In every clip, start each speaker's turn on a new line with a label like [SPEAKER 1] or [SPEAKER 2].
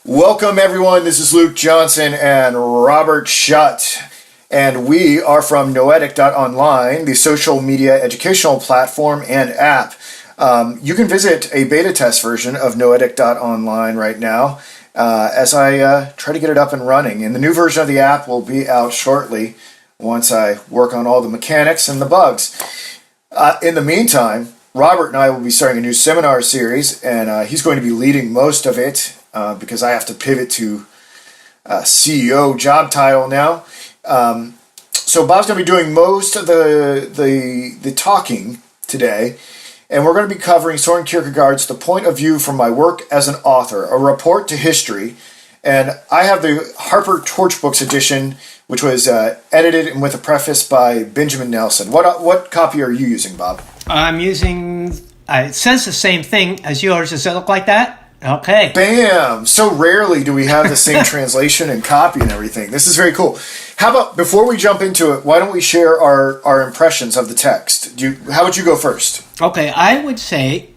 [SPEAKER 1] Welcome, everyone. This is Luke Johnson and Robert Schut, and we are from Noetic.online, the social media educational platform and app. You can visit a beta test version of Noetic.online right now as I try to get it up and running. And the new version of the app will be out shortly once I work on all the mechanics and the bugs. In the meantime, Robert and I will be starting a new seminar series, and he's going to be leading most of it because I have to pivot to CEO job title now. So Bob's going to be doing most of the talking today, and we're going to be covering Soren Kierkegaard's The Point of View from My Work as an Author, a report to history. And I have the Harper Torchbooks edition, which was edited and with a preface by Benjamin Nelson. What copy are you using, Bob?
[SPEAKER 2] I'm using, it says the same thing as yours. Does it look like that? Okay.
[SPEAKER 1] Bam! So rarely do we have the same translation and copy and everything. This is very cool. How about, before we jump into it, why don't we share our impressions of the text? How would you go first?
[SPEAKER 2] Okay, I would say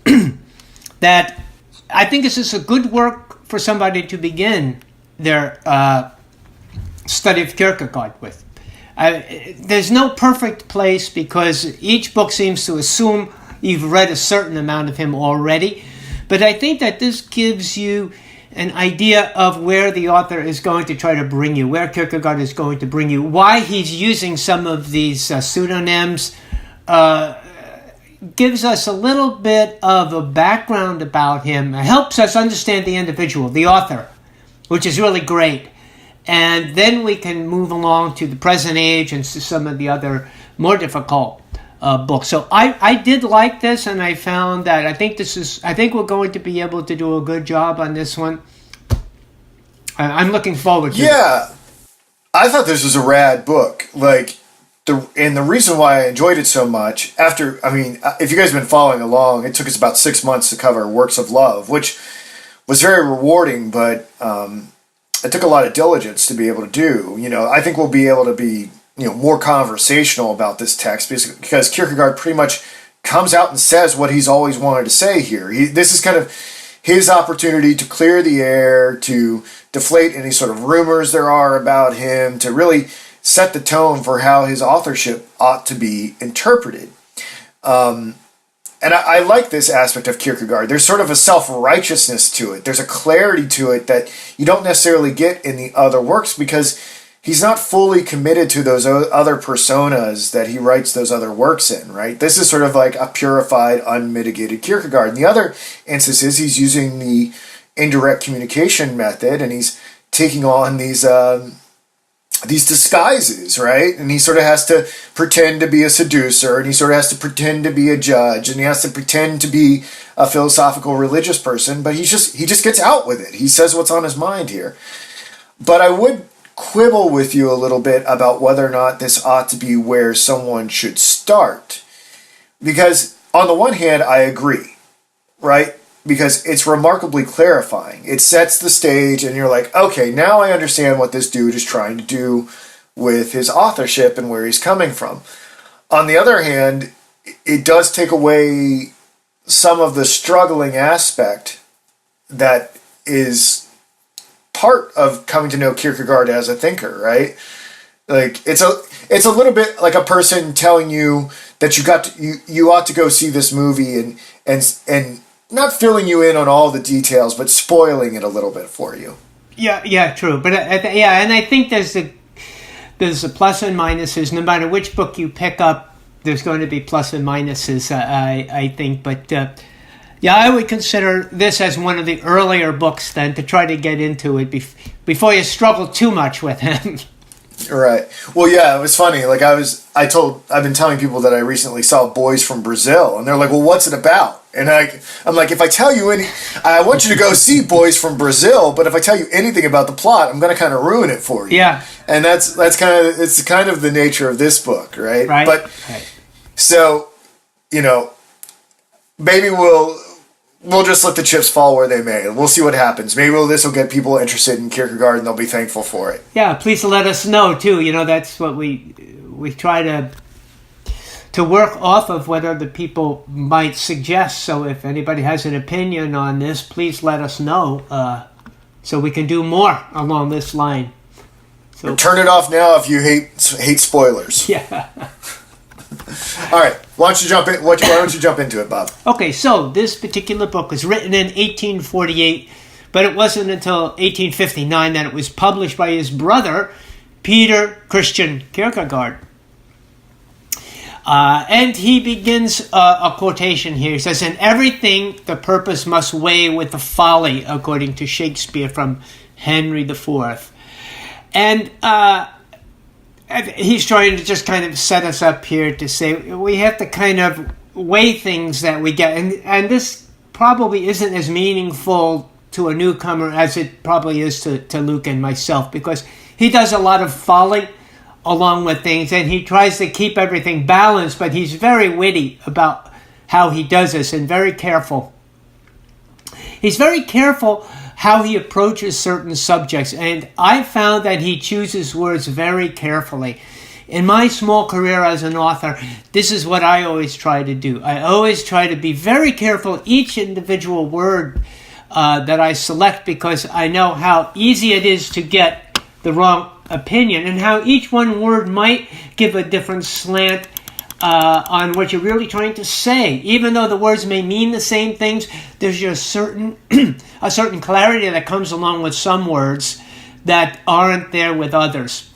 [SPEAKER 2] that I think this is a good work for somebody to begin their study of Kierkegaard with. There's no perfect place because each book seems to assume you've read a certain amount of him already. But I think that this gives you an idea of where the author is going to try to bring you, where Kierkegaard is going to bring you, why he's using some of these pseudonyms, gives us a little bit of a background about him, helps us understand the individual, the author, which is really great. And then we can move along to the present age and to some of the other more difficult books. So I did like this, and I found that I think we're going to be able to do a good job on this one. I'm looking forward to it.
[SPEAKER 1] Yeah, I thought this was a rad book. The reason why I enjoyed it so much, if you guys have been following along, it took us about 6 months to cover Works of Love, which was very rewarding, but it took a lot of diligence to be able to do. I think we'll be able to be more conversational about this text because Kierkegaard pretty much comes out and says what he's always wanted to say here. This is kind of his opportunity to clear the air, to deflate any sort of rumors there are about him, to really set the tone for how his authorship ought to be interpreted. And I like this aspect of Kierkegaard. There's sort of a self-righteousness to it. There's a clarity to it that you don't necessarily get in the other works because he's not fully committed to those other personas that he writes those other works in, right? This is sort of like a purified, unmitigated Kierkegaard. In the other instances, he's using the indirect communication method, and he's taking on these disguises, right? And he sort of has to pretend to be a seducer, and he sort of has to pretend to be a judge, and he has to pretend to be a philosophical religious person, but he just gets out with it. He says what's on his mind here. But I would quibble with you a little bit about whether or not this ought to be where someone should start. Because on the one hand, I agree, right? Because it's remarkably clarifying. It sets the stage and you're like, okay, now I understand what this dude is trying to do with his authorship and where he's coming from. On the other hand, it does take away some of the struggling aspect that is part of coming to know Kierkegaard as a thinker, right? Like it's a little bit like a person telling you that you ought to go see this movie and not filling you in on all the details, but spoiling it a little bit for you.
[SPEAKER 2] Yeah, true. But and I think there's a plus and minuses. No matter which book you pick up, there's going to be plus and minuses. I think, but. I would consider this as one of the earlier books then to try to get into it before you struggle too much with him.
[SPEAKER 1] Right. Well, yeah, it was funny. Like I've been telling people that I recently saw Boys from Brazil, and they're like, "Well, what's it about?" And I'm like, if I tell you I want you to go see Boys from Brazil, but if I tell you anything about the plot, I'm going to kind of ruin it for you.
[SPEAKER 2] Yeah.
[SPEAKER 1] And it's kind of the nature of this book, right?
[SPEAKER 2] Right.
[SPEAKER 1] But so, maybe we'll just let the chips fall where they may. We'll see what happens. Maybe this will get people interested in Kierkegaard and they'll be thankful for it.
[SPEAKER 2] Yeah, please let us know too. That's what we try to work off of what other people might suggest. So if anybody has an opinion on this, please let us know. So we can do more along this line. So
[SPEAKER 1] turn it off now if you hate spoilers.
[SPEAKER 2] Yeah.
[SPEAKER 1] All right. Why don't you jump in? Why don't you jump into it, Bob?
[SPEAKER 2] Okay, so this particular book was written in 1848, but it wasn't until 1859 that it was published by his brother, Peter Christian Kierkegaard. And he begins a quotation here. He says, "In everything the purpose must weigh with the folly," according to Shakespeare from Henry IV. And he's trying to just kind of set us up here to say we have to kind of weigh things that we get. And this probably isn't as meaningful to a newcomer as it probably is to Luke and myself, because he does a lot of folly along with things, and he tries to keep everything balanced, but he's very witty about how he does this and very careful. He's very careful how he approaches certain subjects, and I found that he chooses words very carefully. In my small career as an author, this is what I always try to do. I always try to be very careful each individual word that I select, because I know how easy it is to get the wrong opinion, and how each one word might give a different slant on what you're really trying to say. Even though the words may mean the same things, there's just a certain clarity that comes along with some words that aren't there with others.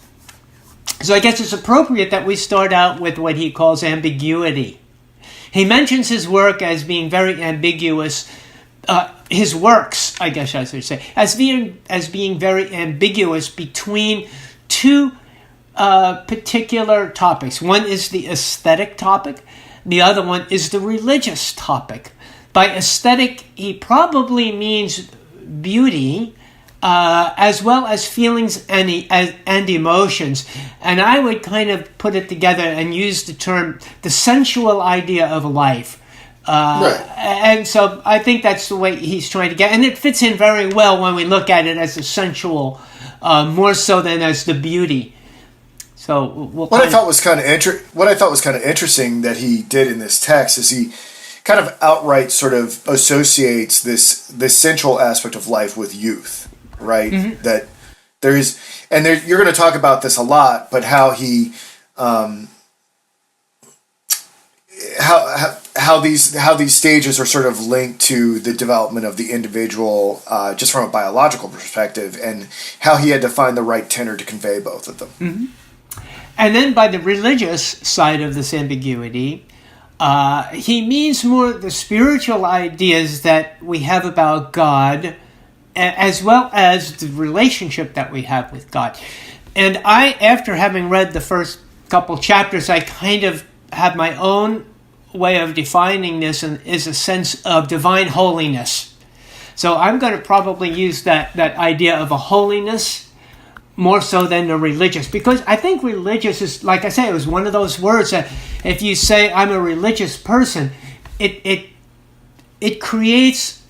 [SPEAKER 2] So I guess it's appropriate that we start out with what he calls ambiguity. He mentions his work as being very ambiguous, his works, I guess I should say, as being very ambiguous between two particular topics. One is the aesthetic topic. The other one is the religious topic. By aesthetic, he probably means beauty, as well as feelings and emotions. And I would kind of put it together and use the term the sensual idea of life.
[SPEAKER 1] Right.
[SPEAKER 2] And so I think that's the way he's trying to get, and it fits in very well when we look at it as the sensual, more so than as the beauty. So what I thought was kind of
[SPEAKER 1] interesting that he did in this text is he kind of outright sort of associates this sensual aspect of life with youth, right? Mm-hmm. That there is, and you're going to talk about this a lot, but how he how these stages are sort of linked to the development of the individual, just from a biological perspective, and how he had to find the right tenor to convey both of them.
[SPEAKER 2] Mm-hmm. And then by the religious side of this ambiguity, he means more the spiritual ideas that we have about God, as well as the relationship that we have with God. And I, after having read the first couple chapters, I kind of have my own way of defining this, and is a sense of divine holiness. So I'm going to probably use that idea of a holiness more so than the religious, because I think religious is, like I say, it was one of those words that if you say I'm a religious person, it creates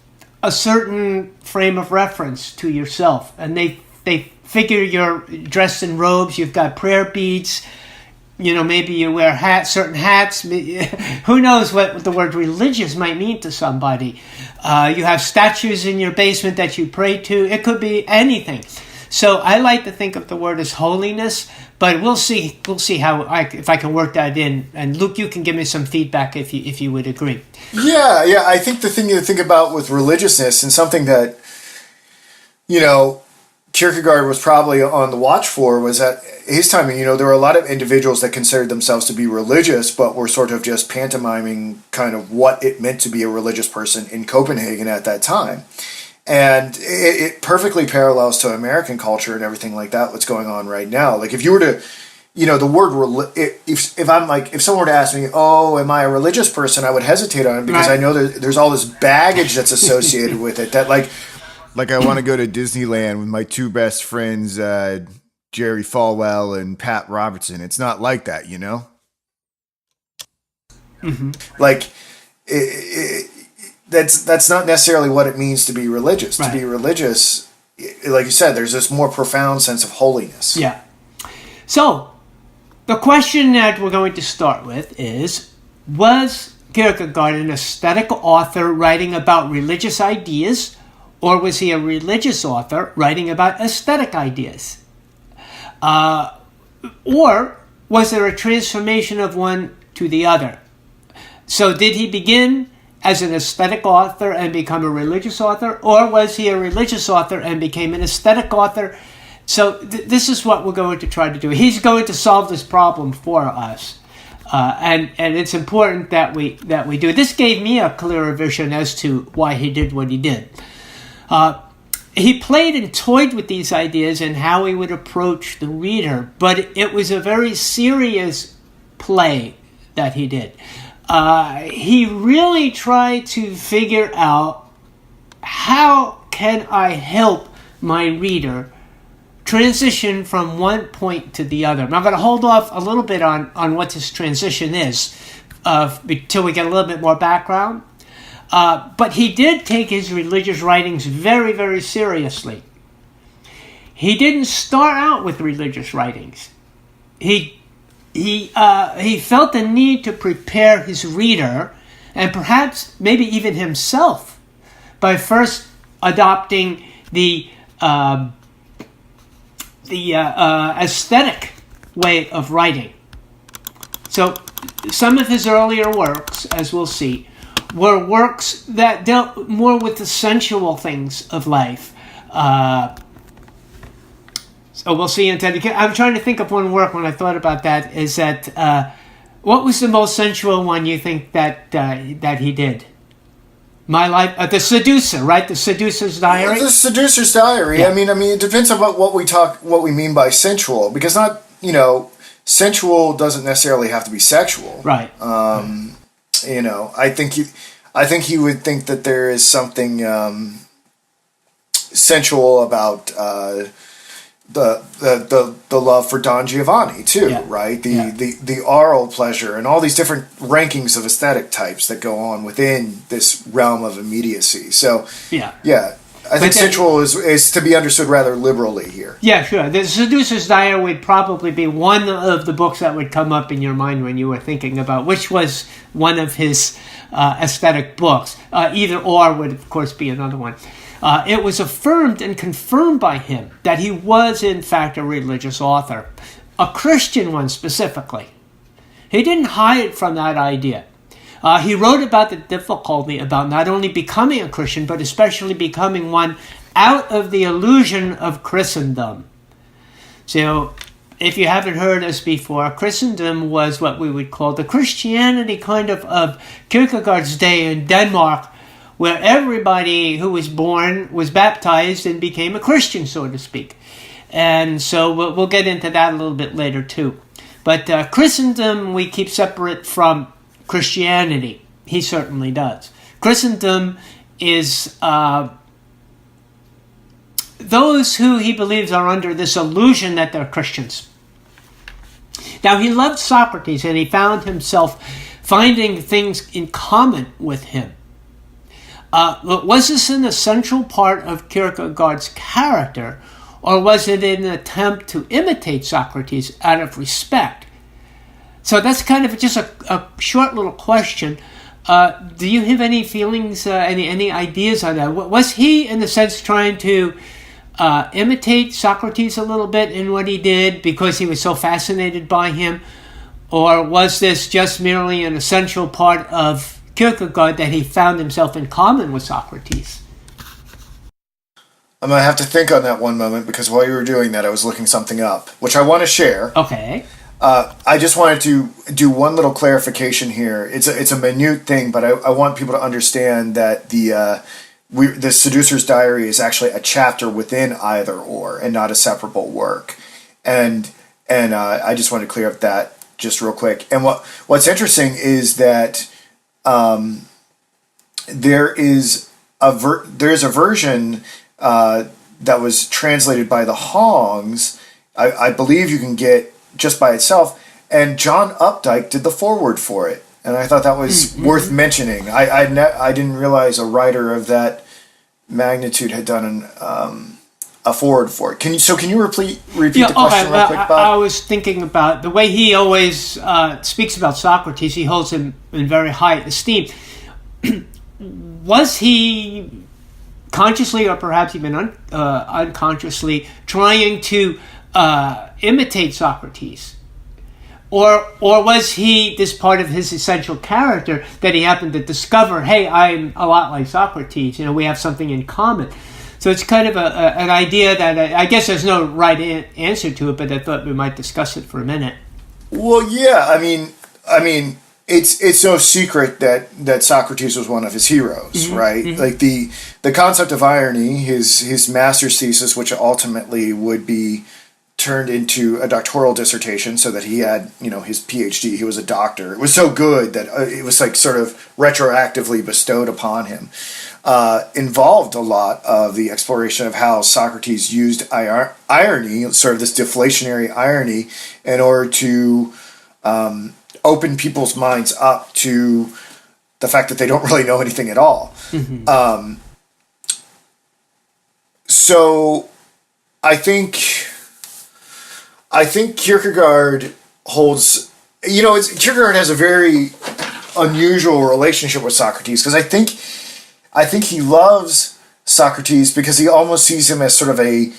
[SPEAKER 2] a certain frame of reference to yourself, and they figure you're dressed in robes, you've got prayer beads, maybe you wear certain hats. Who knows what the word religious might mean to somebody. You have statues in your basement that you pray to. It could be anything. So I like to think of the word as holiness, but we'll see how if I can work that in. And Luke, you can give me some feedback if you would agree.
[SPEAKER 1] Yeah. I think the thing to think about with religiousness, and something that Kierkegaard was probably on the watch for, was at his time, there were a lot of individuals that considered themselves to be religious, but were sort of just pantomiming kind of what it meant to be a religious person in Copenhagen at that time. And it perfectly parallels to American culture and everything like that, what's going on right now. Like if you were to, the word, if someone were to ask me, oh, am I a religious person? I would hesitate on it, because right. I know there's all this baggage that's associated with it, that like I want to go to Disneyland with my two best friends, Jerry Falwell and Pat Robertson. It's not like that, Mm-hmm. Like that's not necessarily what it means to be religious. Right. To be religious, like you said, there's this more profound sense of holiness.
[SPEAKER 2] Yeah. So the question that we're going to start with is, was Kierkegaard an aesthetic author writing about religious ideas, or was he a religious author writing about aesthetic ideas? Or was there a transformation of one to the other? So did he begin as an aesthetic author and become a religious author, or was he a religious author and became an aesthetic author? So this is what we're going to try to do. He's going to solve this problem for us. And it's important that we do. This gave me a clearer vision as to why he did what he did. He played and toyed with these ideas and how he would approach the reader, but it was a very serious play that he did. He really tried to figure out, how can I help my reader transition from one point to the other? And I'm going to hold off a little bit on what this transition is until we get a little bit more background. But he did take his religious writings very, very seriously. He didn't start out with religious writings. He felt the need to prepare his reader, and perhaps maybe even himself, by first adopting the aesthetic way of writing. So some of his earlier works, as we'll see, were works that dealt more with the sensual things of life. So we'll see. I'm trying to think of one work when I thought about that. Is that what was the most sensual one you think that he did? My Life, The Seducer, right? The Seducer's Diary.
[SPEAKER 1] The Seducer's Diary.
[SPEAKER 2] Yeah.
[SPEAKER 1] I mean, it depends on what we mean by sensual, because sensual doesn't necessarily have to be sexual,
[SPEAKER 2] right?
[SPEAKER 1] I think he would think that there is something sensual about the love for Don Giovanni too,
[SPEAKER 2] Yeah.
[SPEAKER 1] right? The oral pleasure and all these different rankings of aesthetic types that go on within this realm of immediacy. So I think sensual is to be understood rather liberally here. Yeah,
[SPEAKER 2] sure. The Seducer's Diary would probably be one of the books that would come up in your mind when you were thinking about which was one of his aesthetic books. Either or would, of course, be another one. It was affirmed and confirmed by him that he was, in fact, a religious author, a Christian one specifically. He didn't hide from that idea. He wrote about the difficulty about not only becoming a Christian, but especially becoming one out of the illusion of Christendom. So, if you haven't heard us before, Christendom was what we would call the Christianity kind of Kierkegaard's day in Denmark, where everybody who was born was baptized and became a Christian, so to speak. And so we'll get into that a little bit later too. But Christendom we keep separate from Christianity. He certainly does. Christendom is those who he believes are under this illusion that they're Christians. Now, he loved Socrates, and he found himself finding things in common with him. Was this an essential part of Kierkegaard's character, or was it an attempt to imitate Socrates out of respect? So that's kind of just a short little question. Do you have any feelings, any ideas on that? Was he, in a sense, trying to imitate Socrates a little bit in what he did because he was so fascinated by him? Or was this just merely an essential part of Kierkegaard that he found himself in common with Socrates?
[SPEAKER 1] I'm going to have to think on that one moment, because while you were doing that, I was looking something up, which I want to share.
[SPEAKER 2] Okay.
[SPEAKER 1] I just wanted to do one little clarification here. It's a minute thing, but I want people to understand that the Seducer's Diary is actually a chapter within Either Or and not a separable work. And I just want to clear up that just real quick. And what's interesting is that there's a version that was translated by the Hongs. I believe you can get just by itself, and John Updike did the foreword for it, and I thought that was worth mentioning. I didn't realize a writer of that magnitude had done a foreword for it. Can you repeat the question real quick, Bob?
[SPEAKER 2] I was thinking about the way he always speaks about Socrates. He holds him in very high esteem. Was he consciously or perhaps even unconsciously trying to imitate Socrates? Or was he this part of his essential character that he happened to discover, hey, I'm a lot like Socrates, we have something in common. So it's kind of an idea that I guess there's no right answer to it, but I thought we might discuss it for a minute.
[SPEAKER 1] Well, yeah, I mean, it's no secret that Socrates was one of his heroes, right? Mm-hmm. Like the concept of irony, his master's thesis, which ultimately would be turned into a doctoral dissertation, so that he had, his PhD. He was a doctor. It was so good that it was like sort of retroactively bestowed upon him. Involved a lot of the exploration of how Socrates used irony, sort of this deflationary irony, in order to open people's minds up to the fact that they don't really know anything at all. Mm-hmm. So I think Kierkegaard holds, Kierkegaard has a very unusual relationship with Socrates, because I think he loves Socrates because he almost sees him as sort of a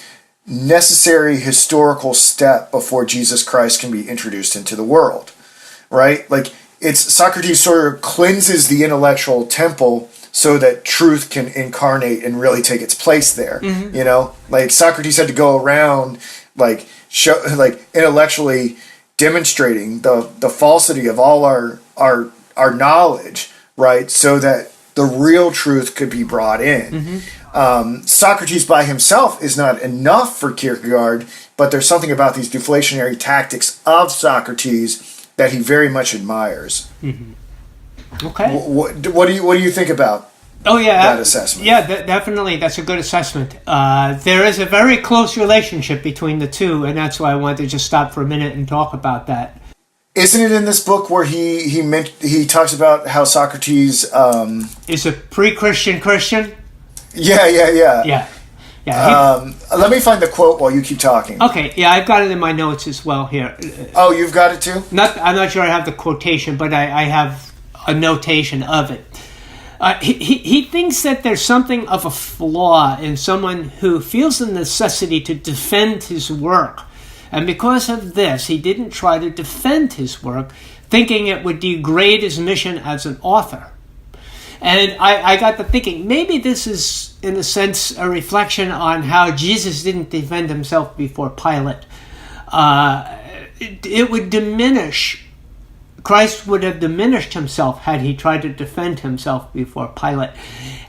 [SPEAKER 1] necessary historical step before Jesus Christ can be introduced into the world, right? Like, it's Socrates sort of cleanses the intellectual temple so that truth can incarnate and really take its place there. Mm-hmm. Like Socrates had to go around intellectually demonstrating the falsity of all our knowledge, right? So that the real truth could be brought in. Mm-hmm. Socrates by himself is not enough for Kierkegaard, but there's something about these deflationary tactics of Socrates that he very much admires. Mm-hmm. Okay. What do you think about that assessment?
[SPEAKER 2] Yeah, definitely. That's a good assessment. There is a very close relationship between the two, and that's why I wanted to just stop for a minute and talk about that.
[SPEAKER 1] Isn't it in this book where he talks about how Socrates
[SPEAKER 2] is a pre-Christian Christian?
[SPEAKER 1] Yeah. Let me find the quote while you keep talking.
[SPEAKER 2] Okay, yeah, I've got it in my notes as well here.
[SPEAKER 1] Oh, you've got it too?
[SPEAKER 2] I'm not sure I have the quotation, but I have a notation of it. He thinks that there's something of a flaw in someone who feels the necessity to defend his work. And because of this, he didn't try to defend his work, thinking it would degrade his mission as an author. And I got to thinking, maybe this is, in a sense, a reflection on how Jesus didn't defend himself before Pilate. It would diminish. Christ would have diminished himself had he tried to defend himself before Pilate.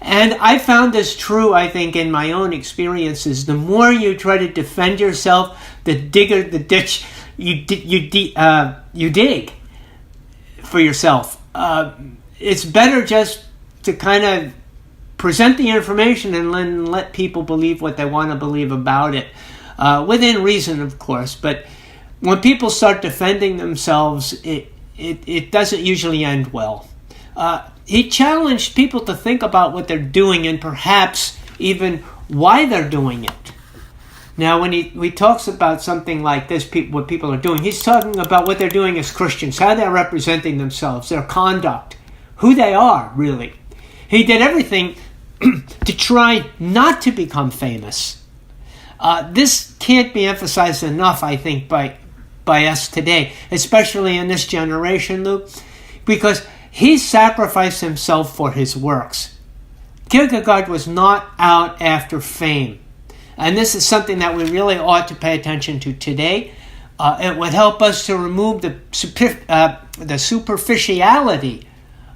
[SPEAKER 2] And I found this true, I think, in my own experiences. The more you try to defend yourself, the digger the ditch you dig for yourself. It's better just to kind of present the information and then let people believe what they want to believe about it, within reason, of course. But when people start defending themselves, it doesn't usually end well. He challenged people to think about what they're doing and perhaps even why they're doing it. Now, when he talks about something like this, what people are doing, he's talking about what they're doing as Christians, how they're representing themselves, their conduct, who they are, really. He did everything to try not to become famous. This can't be emphasized enough, I think, by us today, especially in this generation, Luke, because he sacrificed himself for his works. Kierkegaard was not out after fame. And this is something that we really ought to pay attention to today. It would help us to remove the superficiality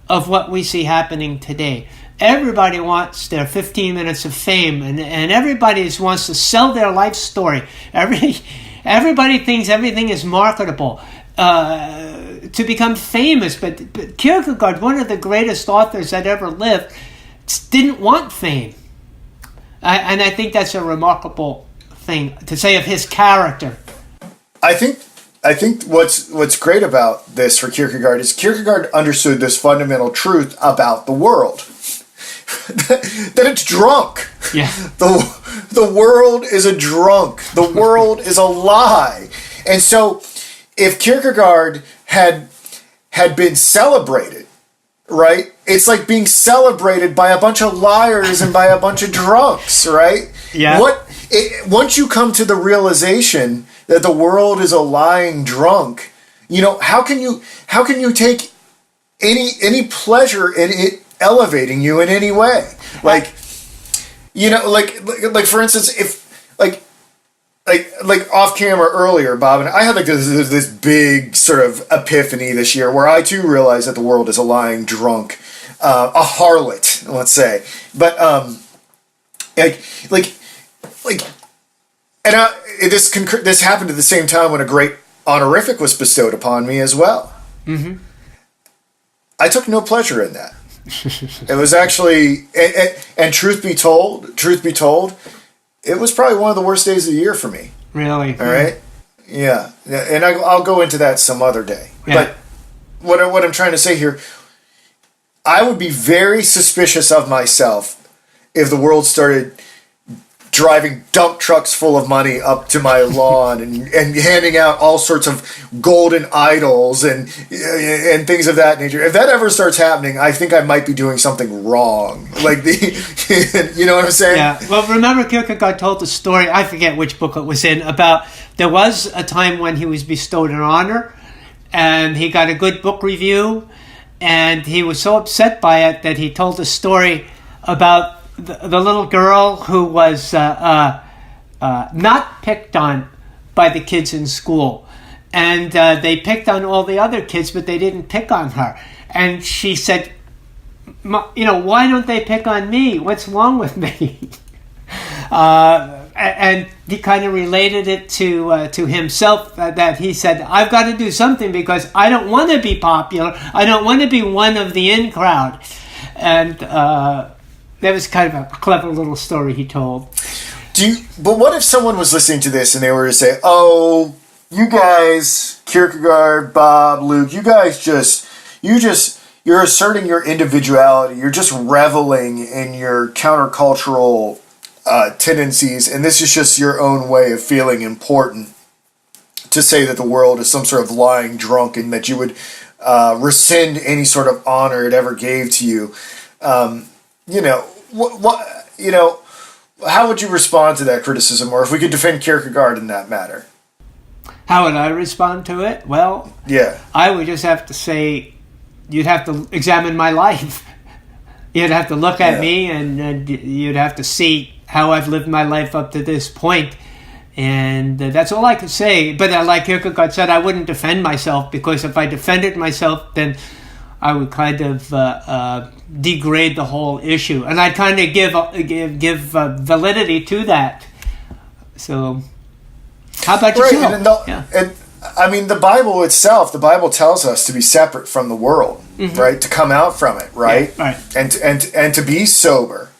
[SPEAKER 2] of what we see happening today. Everybody wants their 15 minutes of fame, and everybody wants to sell their life story. Everybody thinks everything is marketable to become famous. But Kierkegaard, one of the greatest authors that ever lived, didn't want fame. And I think that's a remarkable thing to say of his character. I
[SPEAKER 1] think what's great about this for Kierkegaard is Kierkegaard understood this fundamental truth about the world. That it's drunk.
[SPEAKER 2] Yeah.
[SPEAKER 1] The world is a drunk. The world is a lie. And so if Kierkegaard had been celebrated, right, it's like being celebrated by a bunch of liars and by a bunch of drunks, right?
[SPEAKER 2] Yeah.
[SPEAKER 1] Once you come to the realization that the world is a lying drunk, how can you take any pleasure in it elevating you in any way? Like, like for instance, if like off camera earlier, Bob and I had like this big sort of epiphany this year where I too realized that the world is a lying drunk, a harlot, let's say. But this happened at the same time when a great honorific was bestowed upon me as well. Mm-hmm. I took no pleasure in that. It was actually, and truth be told, it was probably one of the worst days of the year for me.
[SPEAKER 2] Really?
[SPEAKER 1] All right? Yeah. And I'll go into that some other day.
[SPEAKER 2] Yeah.
[SPEAKER 1] But what I'm trying to say here, I would be very suspicious of myself if the world started driving dump trucks full of money up to my lawn and handing out all sorts of golden idols and things of that nature. If that ever starts happening, I think I might be doing something wrong. Like you know what I'm saying?
[SPEAKER 2] Yeah. Well, remember Kierkegaard told the story, I forget which book it was in, about there was a time when he was bestowed an honor and he got a good book review and he was so upset by it that he told a story about the little girl who was not picked on by the kids in school. And they picked on all the other kids, but they didn't pick on her. And she said, why don't they pick on me? What's wrong with me? And he kind of related it to himself, that he said, I've got to do something because I don't want to be popular. I don't want to be one of the in crowd. And that was kind of a clever little story he told.
[SPEAKER 1] But what if someone was listening to this and they were to say, "Oh, you guys, Kierkegaard, Bob, Luke, you guys you're asserting your individuality. You're just reveling in your countercultural tendencies, and this is just your own way of feeling important to say that the world is some sort of lying drunk and that you would rescind any sort of honor it ever gave to you." How would you respond to that criticism, or if we could defend Kierkegaard in that matter?
[SPEAKER 2] How would I respond to it? Well,
[SPEAKER 1] yeah,
[SPEAKER 2] I would just have to say, you'd have to examine my life. You'd have to look at me, and you'd have to see how I've lived my life up to this point. And that's all I could say. But like Kierkegaard said, I wouldn't defend myself, because if I defended myself, then I would kind of degrade the whole issue, and I'd kind of give validity to that. So, how about yourself?
[SPEAKER 1] And I mean, the Bible itself. The Bible tells us to be separate from the world, mm-hmm. right? To come out from it, right?
[SPEAKER 2] Yeah, right.
[SPEAKER 1] And to be sober.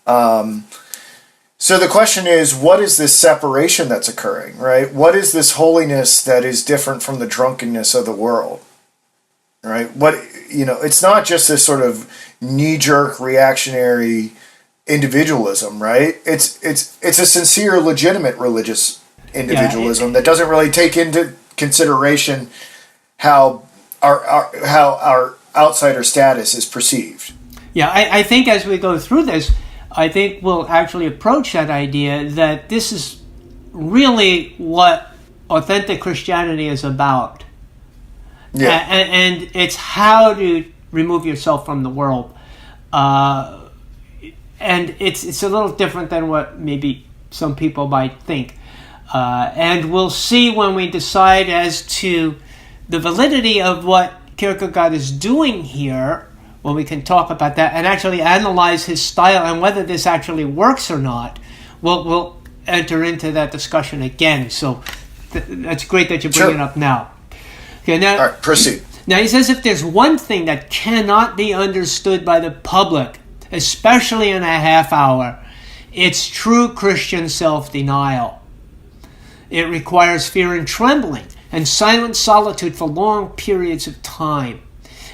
[SPEAKER 1] So the question is, what is this separation that's occurring, right? What is this holiness that is different from the drunkenness of the world? Right? It's not just this sort of knee-jerk reactionary individualism, right? It's a sincere, legitimate religious individualism that doesn't really take into consideration how our outsider status is perceived.
[SPEAKER 2] Yeah, I think as we go through this, I think we'll actually approach that idea that this is really what authentic Christianity is about. Yeah. And it's how to remove yourself from the world. And it's a little different than what maybe some people might think. And we'll see when we decide as to the validity of what Kierkegaard is doing here, when we can talk about that and actually analyze his style and whether this actually works or not. We'll enter into that discussion again. So that's great that you bring it up now. Okay, now,
[SPEAKER 1] all right, proceed.
[SPEAKER 2] Now he says, if there's one thing that cannot be understood by the public, especially in a half hour, it's true Christian self-denial. It requires fear and trembling and silent solitude for long periods of time.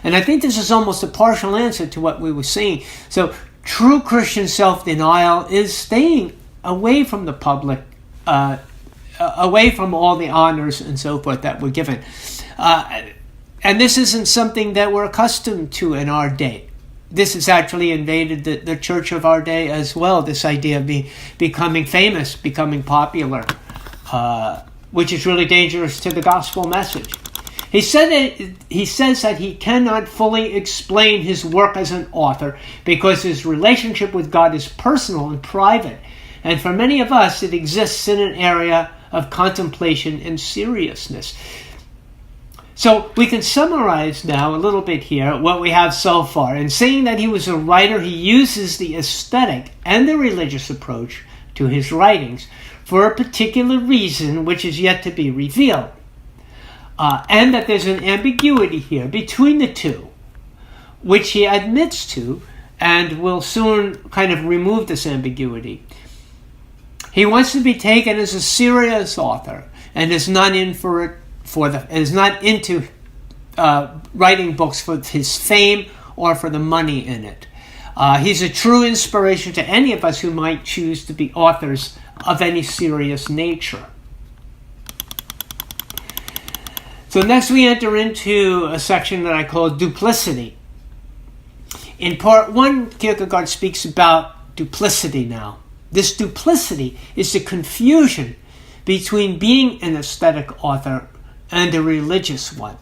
[SPEAKER 2] And I think this is almost a partial answer to what we were saying. So true Christian self-denial is staying away from the public, away from all the honors and so forth that we're given. And this isn't something that we're accustomed to in our day. this has actually invaded the church of our day as well, this idea of becoming famous, becoming popular, which is really dangerous to the gospel message. He says that he cannot fully explain his work as an author because his relationship with God is personal and private. And for many of us, it exists in an area of contemplation and seriousness. So we can summarize now a little bit here what we have so far. In saying that he was a writer, he uses the aesthetic and the religious approach to his writings for a particular reason which is yet to be revealed. And that there's an ambiguity here between the two, which he admits to and will soon kind of remove this ambiguity. He wants to be taken as a serious author and is not into writing books for his fame or for the money in it. He's a true inspiration to any of us who might choose to be authors of any serious nature. So next we enter into a section that I call Duplicity. In part 1, Kierkegaard speaks about duplicity now. This duplicity is the confusion between being an aesthetic author and a religious one.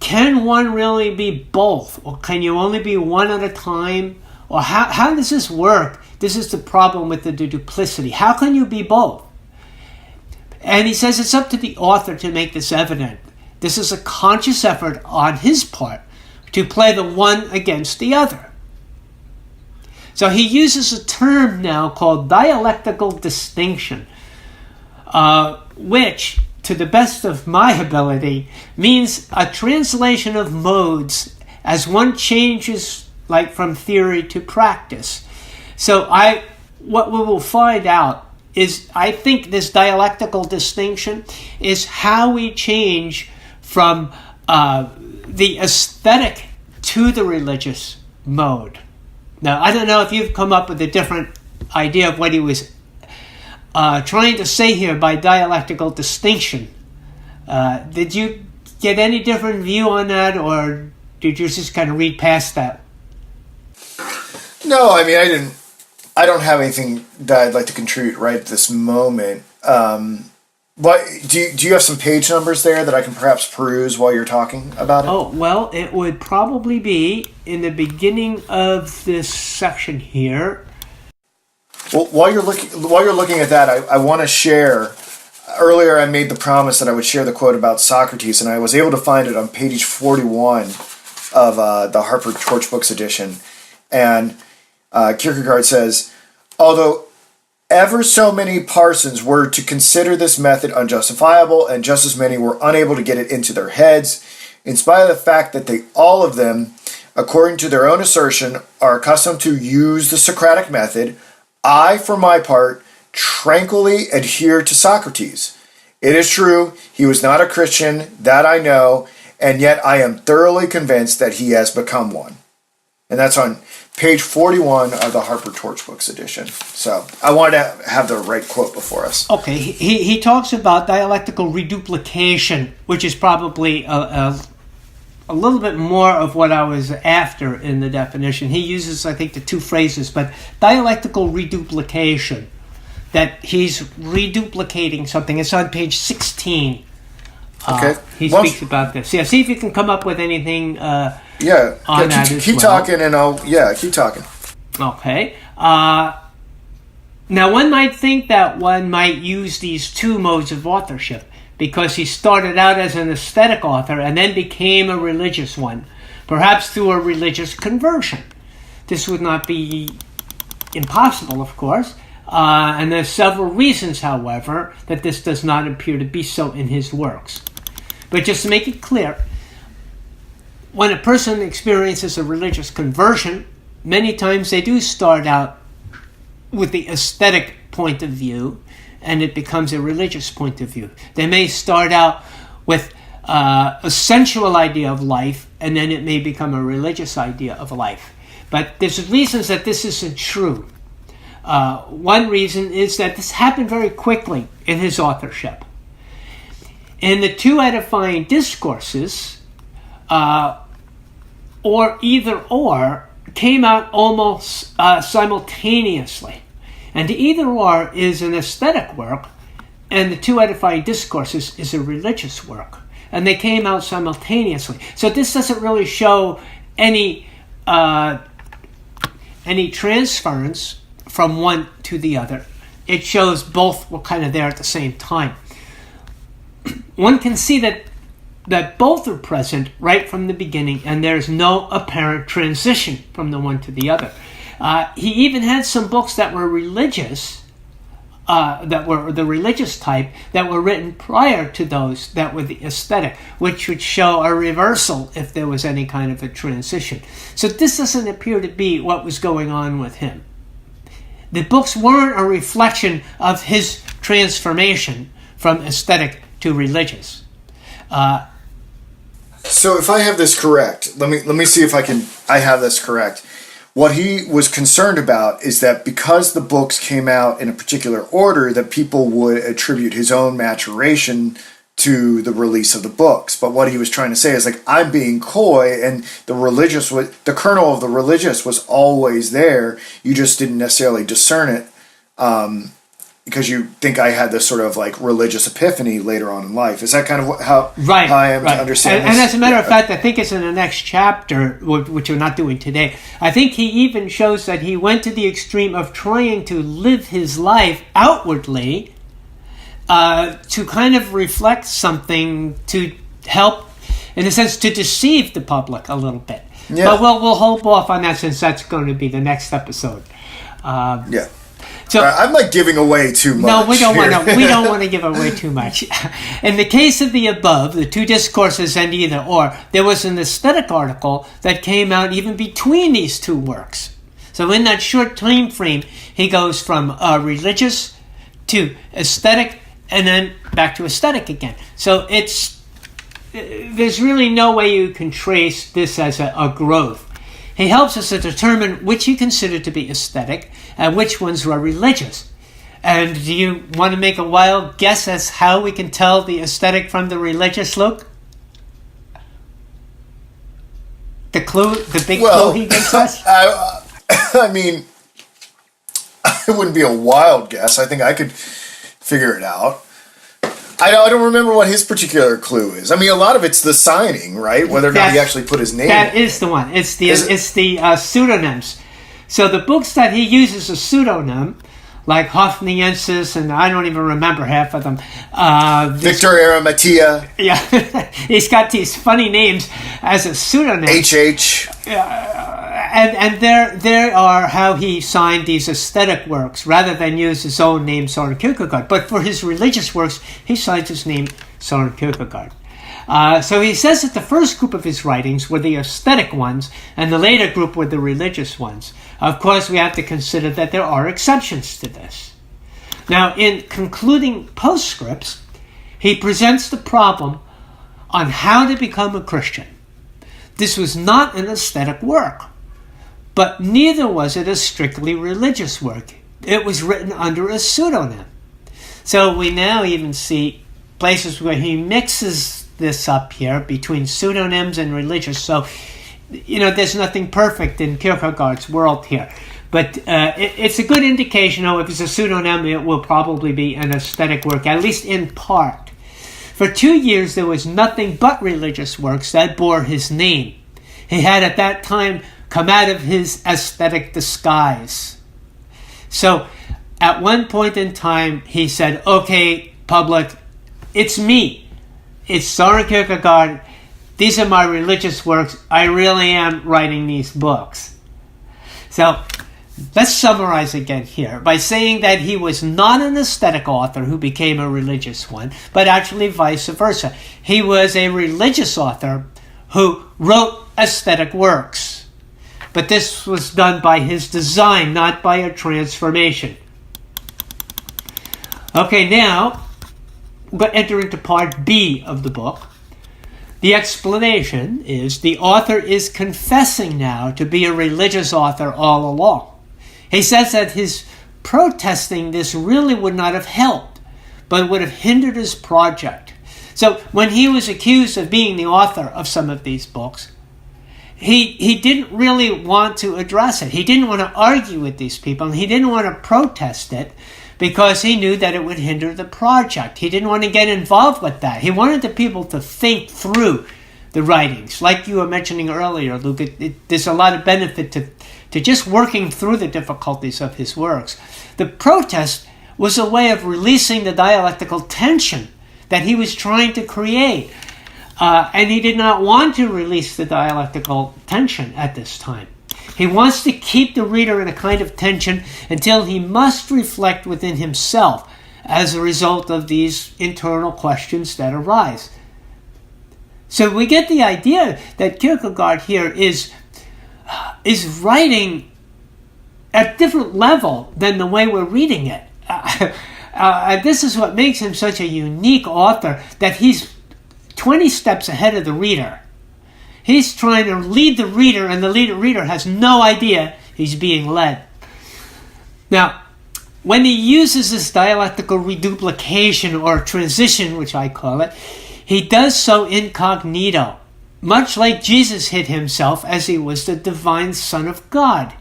[SPEAKER 2] Can one really be both? Or can you only be one at a time? Or how does this work? This is the problem with the duplicity. How can you be both? And he says it's up to the author to make this evident. This is a conscious effort on his part to play the one against the other. So he uses a term now called dialectical distinction, which, to the best of my ability, means a translation of modes as one changes like from theory to practice. So what we will find out is, I think this dialectical distinction is how we change from the aesthetic to the religious mode. Now, I don't know if you've come up with a different idea of what he was trying to say here by dialectical distinction. Did you get any different view on that, or did you just kind of read past that?
[SPEAKER 1] No, I mean, I don't have anything that I'd like to contribute right at this moment. What do you have some page numbers there that I can perhaps peruse while you're talking about it?
[SPEAKER 2] Oh, well, it would probably be in the beginning of this section here.
[SPEAKER 1] Well, while you're looking at that, I want to share. Earlier, I made the promise that I would share the quote about Socrates, and I was able to find it on page 41 of the Harper Torch Books edition. And Kierkegaard says, although ever so many parsons were to consider this method unjustifiable, and just as many were unable to get it into their heads, in spite of the fact that they all of them, according to their own assertion, are accustomed to use the Socratic method, I, for my part, tranquilly adhere to Socrates. It is true, he was not a Christian, that I know, and yet I am thoroughly convinced that he has become one. And that's on page 41 of the Harper Torch Books edition. So I wanted to have the right quote before us.
[SPEAKER 2] Okay, he talks about dialectical reduplication, which is probably a little bit more of what I was after in the definition. He uses, I think, the two phrases, but dialectical reduplication, that he's reduplicating something. It's on page 16.
[SPEAKER 1] Okay.
[SPEAKER 2] He speaks about this. Yeah, see if you can come up with anything
[SPEAKER 1] keep talking, and keep talking.
[SPEAKER 2] Okay. Now, one might think that one might use these two modes of authorship because he started out as an aesthetic author and then became a religious one, perhaps through a religious conversion. This would not be impossible, of course, and there's several reasons, however, that this does not appear to be so in his works. But just to make it clear, when a person experiences a religious conversion, many times they do start out with the aesthetic point of view, and it becomes a religious point of view. They may start out with a sensual idea of life, and then it may become a religious idea of life. But there's reasons that this isn't true. One reason is that this happened very quickly in his authorship. In the two edifying discourses, or either or came out almost simultaneously. And either or is an aesthetic work, and the two edifying discourses is a religious work. And they came out simultaneously. So this doesn't really show any transference from one to the other. It shows both were kind of there at the same time. One can see that both are present right from the beginning, and there's no apparent transition from the one to the other. He even had some books that were religious, that were the religious type, that were written prior to those that were the aesthetic, which would show a reversal if there was any kind of a transition. So this doesn't appear to be what was going on with him. The books weren't a reflection of his transformation from aesthetic to religious.
[SPEAKER 1] So if I have this correct, let me see if I have this correct. What he was concerned about is that because the books came out in a particular order, that people would attribute his own maturation to the release of the books. But what he was trying to say is, like, I'm being coy, and the kernel of the religious was always there. You just didn't necessarily discern it because you think I had this sort of like religious epiphany later on in life. Is that kind of how I am to understand this?
[SPEAKER 2] And as a matter of fact, I think it's in the next chapter, which we're not doing today. I think he even shows that he went to the extreme of trying to live his life outwardly to kind of reflect something, to help, in a sense, to deceive the public a little bit. Yeah. But we'll hold off on that since that's going to be the next episode.
[SPEAKER 1] Yeah. So, I'm like giving away too much.
[SPEAKER 2] No, we don't want to give away too much. In the case of the above, the two discourses and either or, there was an aesthetic article that came out even between these two works. So in that short time frame, he goes from religious to aesthetic and then back to aesthetic again. So there's really no way you can trace this as a growth. He helps us to determine which you consider to be aesthetic and which ones are religious. And do you want to make a wild guess as how we can tell the aesthetic from the religious, Luke? The big clue he gives us?
[SPEAKER 1] I mean, it wouldn't be a wild guess. I think I could figure it out. I don't remember what his particular clue is. I mean, a lot of it's the signing, right? Whether or not he actually put his name.
[SPEAKER 2] That is the one. It's the pseudonyms. So the books that he uses a pseudonym, like Hoffniensis, and I don't even remember half of them.
[SPEAKER 1] Victor Arimatea.
[SPEAKER 2] Yeah, he's got these funny names as a pseudonym.
[SPEAKER 1] H.H.
[SPEAKER 2] And there are how he signed these aesthetic works rather than use his own name, Søren Kierkegaard. But for his religious works, he signs his name, Søren Kierkegaard. So he says that the first group of his writings were the aesthetic ones, and the later group were the religious ones. Of course, we have to consider that there are exceptions to this. Now, in concluding postscripts, he presents the problem on how to become a Christian. This was not an aesthetic work, but neither was it a strictly religious work. It was written under a pseudonym. So we now even see places where he mixes this up here between pseudonyms and religious. So, there's nothing perfect in Kierkegaard's world here. But it's a good indication, if it's a pseudonym, it will probably be an aesthetic work, at least in part. For 2 years, there was nothing but religious works that bore his name. He had at that time come out of his aesthetic disguise. So at one point in time, he said, okay, public, it's me. It's Søren Kierkegaard. These are my religious works. I really am writing these books. So let's summarize again here by saying that he was not an aesthetic author who became a religious one, but actually vice versa. He was a religious author who wrote aesthetic works. But this was done by his design, not by a transformation. Okay, now we're going to enter into part B of the book. The explanation is the author is confessing now to be a religious author all along. He says that his protesting this really would not have helped, but would have hindered his project. So when he was accused of being the author of some of these books, he didn't really want to address it. He didn't want to argue with these people, and he didn't want to protest it because he knew that it would hinder the project. He didn't want to get involved with that. He wanted the people to think through the writings. Like you were mentioning earlier, Luke, there's a lot of benefit to just working through the difficulties of his works. The protest was a way of releasing the dialectical tension that he was trying to create. And he did not want to release the dialectical tension at this time. He wants to keep the reader in a kind of tension until he must reflect within himself as a result of these internal questions that arise. So we get the idea that Kierkegaard here is writing at a different level than the way we're reading it. This is what makes him such a unique author, that he's 20 steps ahead of the reader. He's trying to lead the reader, and the reader has no idea he's being led. Now, when he uses this dialectical reduplication or transition, which I call it, he does so incognito, much like Jesus hid himself as he was the divine Son of God.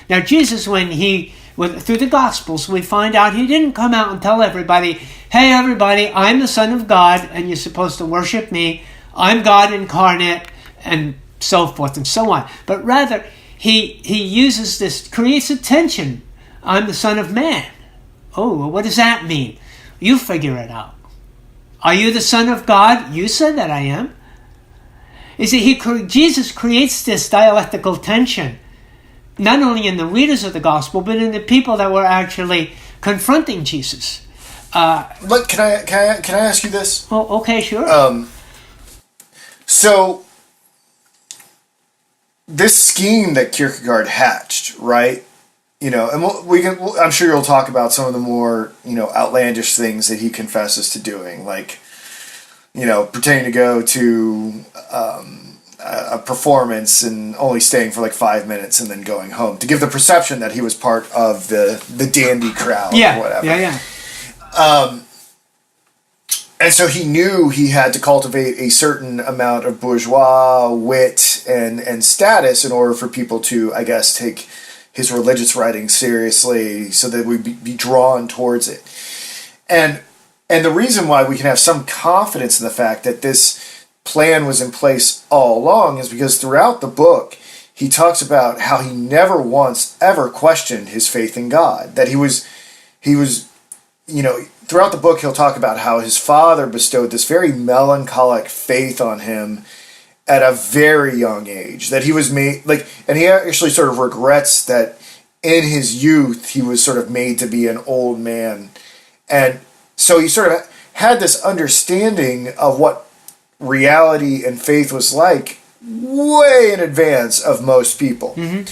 [SPEAKER 2] Now, Jesus, through the Gospels, we find out he didn't come out and tell everybody, hey, everybody, I'm the Son of God, and you're supposed to worship me. I'm God incarnate, and so forth and so on. But rather, he uses this, creates a tension. I'm the Son of Man. Oh, well, what does that mean? You figure it out. Are you the Son of God? You said that I am. You see, Jesus creates this dialectical tension, not only in the readers of the gospel, but in the people that were actually confronting Jesus.
[SPEAKER 1] But can I ask you this?
[SPEAKER 2] Oh, okay, sure.
[SPEAKER 1] So this scheme that Kierkegaard hatched, right? And I'm sure you'll talk about some of the more, outlandish things that he confesses to doing, like, pretending to go to a performance and only staying for like 5 minutes and then going home to give the perception that he was part of the dandy crowd or whatever.
[SPEAKER 2] Yeah.
[SPEAKER 1] And so he knew he had to cultivate a certain amount of bourgeois wit and status in order for people to, I guess, take his religious writing seriously, so that we'd be drawn towards it. And the reason why we can have some confidence in the fact that this plan was in place all along is because throughout the book, he talks about how he never once ever questioned his faith in God. That he was, throughout the book, he'll talk about how his father bestowed this very melancholic faith on him at a very young age. That he was made, and he actually sort of regrets that in his youth, he was sort of made to be an old man. And so he sort of had this understanding of what reality and faith was like way in advance of most people. Mm-hmm.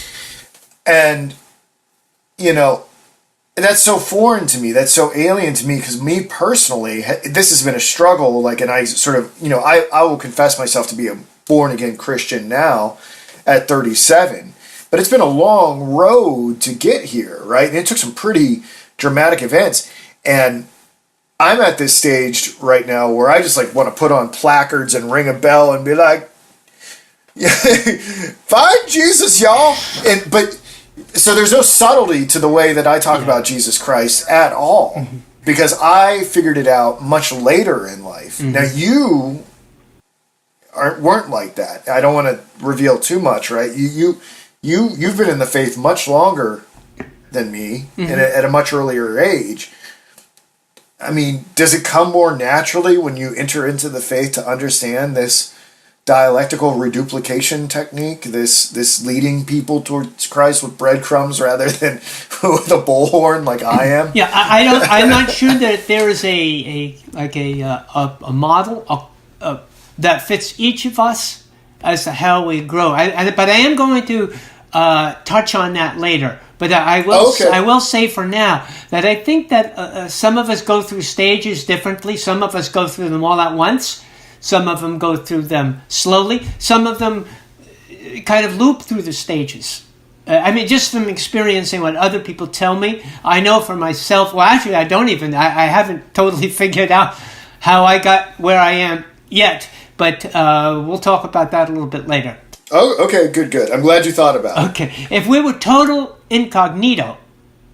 [SPEAKER 1] And, that's so foreign to me. That's so alien to me, because me personally, this has been a struggle. And I sort of, I will confess myself to be a born-again Christian now at 37. But it's been a long road to get here, right? And it took some pretty dramatic events. And I'm at this stage right now where I just want to put on placards and ring a bell and be like, find Jesus, y'all. So there's no subtlety to the way that I talk about Jesus Christ at all, mm-hmm. because I figured it out much later in life. Mm-hmm. Now you weren't like that. I don't want to reveal too much, right? You've been in the faith much longer than me, mm-hmm. and at a much earlier age. I mean, does it come more naturally when you enter into the faith to understand this dialectical reduplication technique, this leading people towards Christ with breadcrumbs rather than with a bullhorn like I am?
[SPEAKER 2] Yeah, I'm not sure that there is a model that fits each of us as to how we grow. But I am going to touch on that later. But I will say for now that I think that some of us go through stages differently. Some of us go through them all at once. Some of them go through them slowly. Some of them kind of loop through the stages. Just from experiencing what other people tell me, I know for myself, well, actually, I haven't totally figured out how I got where I am yet. But we'll talk about that a little bit later.
[SPEAKER 1] Oh, okay, good. I'm glad you thought about it.
[SPEAKER 2] Okay, if we were total incognito,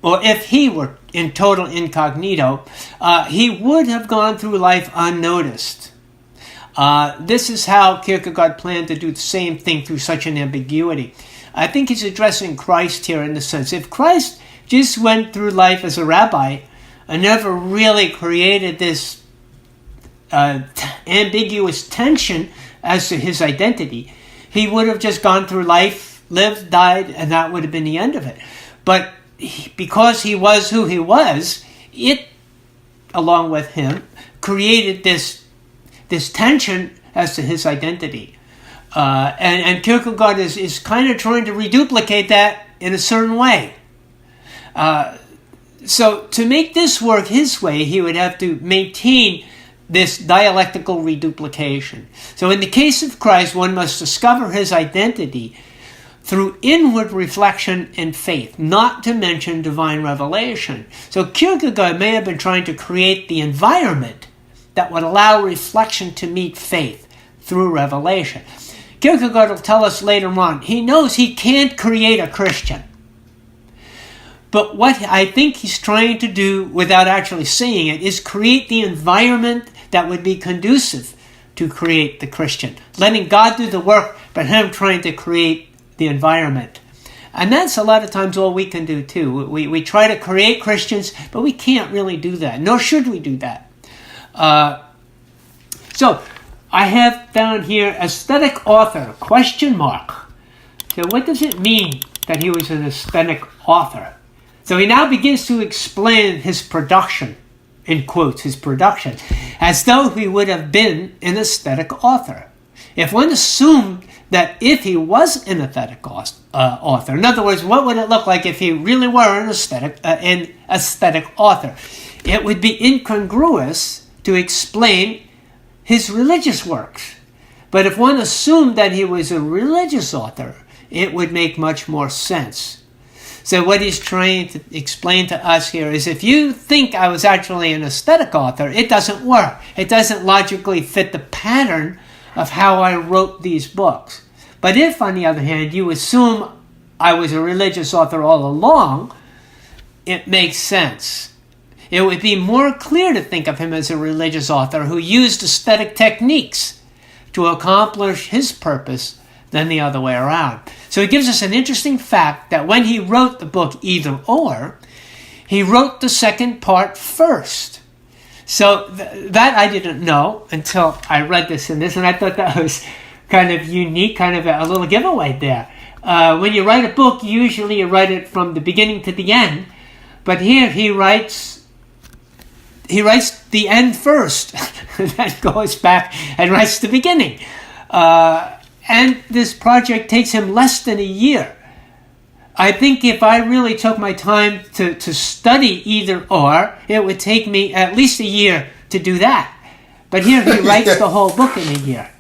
[SPEAKER 2] or if he were in total incognito, he would have gone through life unnoticed. This is how Kierkegaard planned to do the same thing through such an ambiguity. I think he's addressing Christ here in the sense, if Christ just went through life as a rabbi and never really created this ambiguous tension as to his identity, he would have just gone through life, lived, died, and that would have been the end of it. But because he was who he was, it, along with him, created this tension as to his identity. And Kierkegaard is kind of trying to reduplicate that in a certain way. So to make this work his way, he would have to maintain this dialectical reduplication. So in the case of Christ, one must discover his identity through inward reflection and faith, not to mention divine revelation. So Kierkegaard may have been trying to create the environment that would allow reflection to meet faith through revelation. Kierkegaard will tell us later on, he knows he can't create a Christian. But what I think he's trying to do, without actually saying it, is create the environment that would be conducive to create the Christian. Letting God do the work, but him trying to create the environment. And that's a lot of times all we can do too. We try to create Christians, but we can't really do that, nor should we do that. So I have down here aesthetic author, question mark. So what does it mean that he was an aesthetic author? So he now begins to explain his production, in quotes, his production, as though he would have been an aesthetic author. If one assumed that if he was an aesthetic author, in other words, what would it look like if he really were an aesthetic author? It would be incongruous to explain his religious works. But if one assumed that he was a religious author, it would make much more sense. So what he's trying to explain to us here is if you think I was actually an aesthetic author, it doesn't work. It doesn't logically fit the pattern of how I wrote these books. But if, on the other hand, you assume I was a religious author all along, it makes sense. It would be more clear to think of him as a religious author who used aesthetic techniques to accomplish his purpose than the other way around. So he gives us an interesting fact that when he wrote the book Either Or, he wrote the second part first. So that I didn't know until I read this in this, and I thought that was kind of unique, kind of a little giveaway there. When you write a book, usually you write it from the beginning to the end, but here he writes the end first, and then goes back and writes the beginning. And this project takes him less than a year. I think if I really took my time to study Either Or, it would take me at least a year to do that. But here he writes the whole book in a year.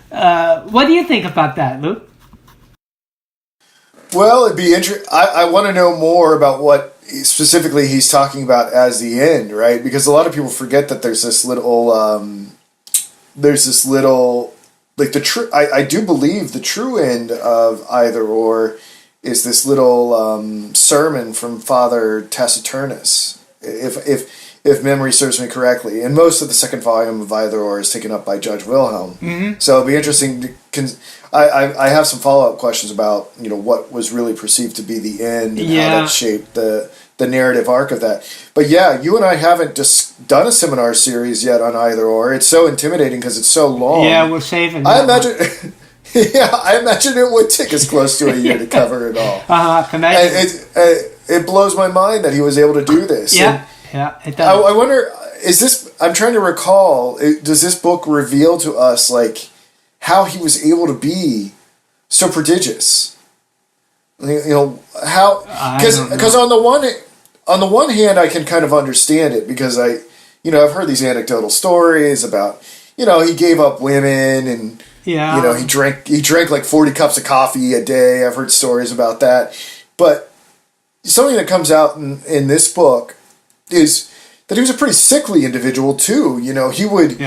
[SPEAKER 2] What do you think about that, Luke?
[SPEAKER 1] Well, it'd be interesting. I want to know more about what specifically he's talking about as the end, right? Because a lot of people forget that there's this little, I do believe the true end of Either Or is this little sermon from Father Taciturnus, if memory serves me correctly. And most of the second volume of Either Or is taken up by Judge Wilhelm. Mm-hmm. So it'll be interesting. I have some follow-up questions about what was really perceived to be the end and how that shaped the narrative arc of that. But yeah, you and I haven't just done a seminar series yet on Either Or. It's so intimidating because it's so long.
[SPEAKER 2] Yeah, we're saving
[SPEAKER 1] I imagine it would take us close to a year to cover it all. It blows my mind that he was able to do this.
[SPEAKER 2] Yeah, it does.
[SPEAKER 1] I wonder, I'm trying to recall, does this book reveal to us how he was able to be so prodigious? How, because on the one hand I can kind of understand it because I've heard these anecdotal stories about he gave up women and he drank like 40 cups of coffee a day. I've heard stories about that, but something that comes out in this book is that he was a pretty sickly individual too. He would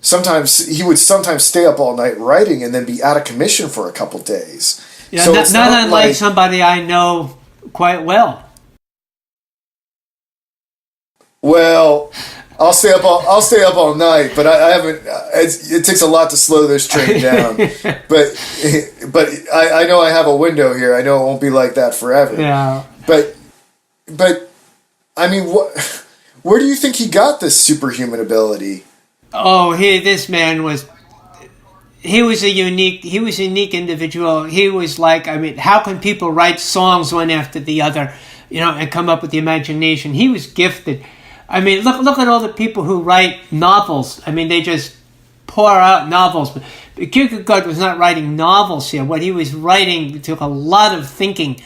[SPEAKER 1] sometimes he would sometimes stay up all night writing and then be out of commission for a couple days.
[SPEAKER 2] Yeah,
[SPEAKER 1] So
[SPEAKER 2] not,
[SPEAKER 1] it's
[SPEAKER 2] not
[SPEAKER 1] not
[SPEAKER 2] unlike
[SPEAKER 1] like,
[SPEAKER 2] somebody I know quite well.
[SPEAKER 1] well, I'll stay up all night, but I haven't. It takes a lot to slow this train down. but I know I have a window here. I know it won't be like that forever.
[SPEAKER 2] Yeah.
[SPEAKER 1] But I mean, where do you think he got this superhuman ability?
[SPEAKER 2] Oh, this man was. He was a unique individual. He was like, I mean, how can people write songs one after the other, and come up with the imagination? He was gifted. I mean, look at all the people who write novels. I mean, they just pour out novels. But Kierkegaard was not writing novels here. What he was writing took a lot of thinking,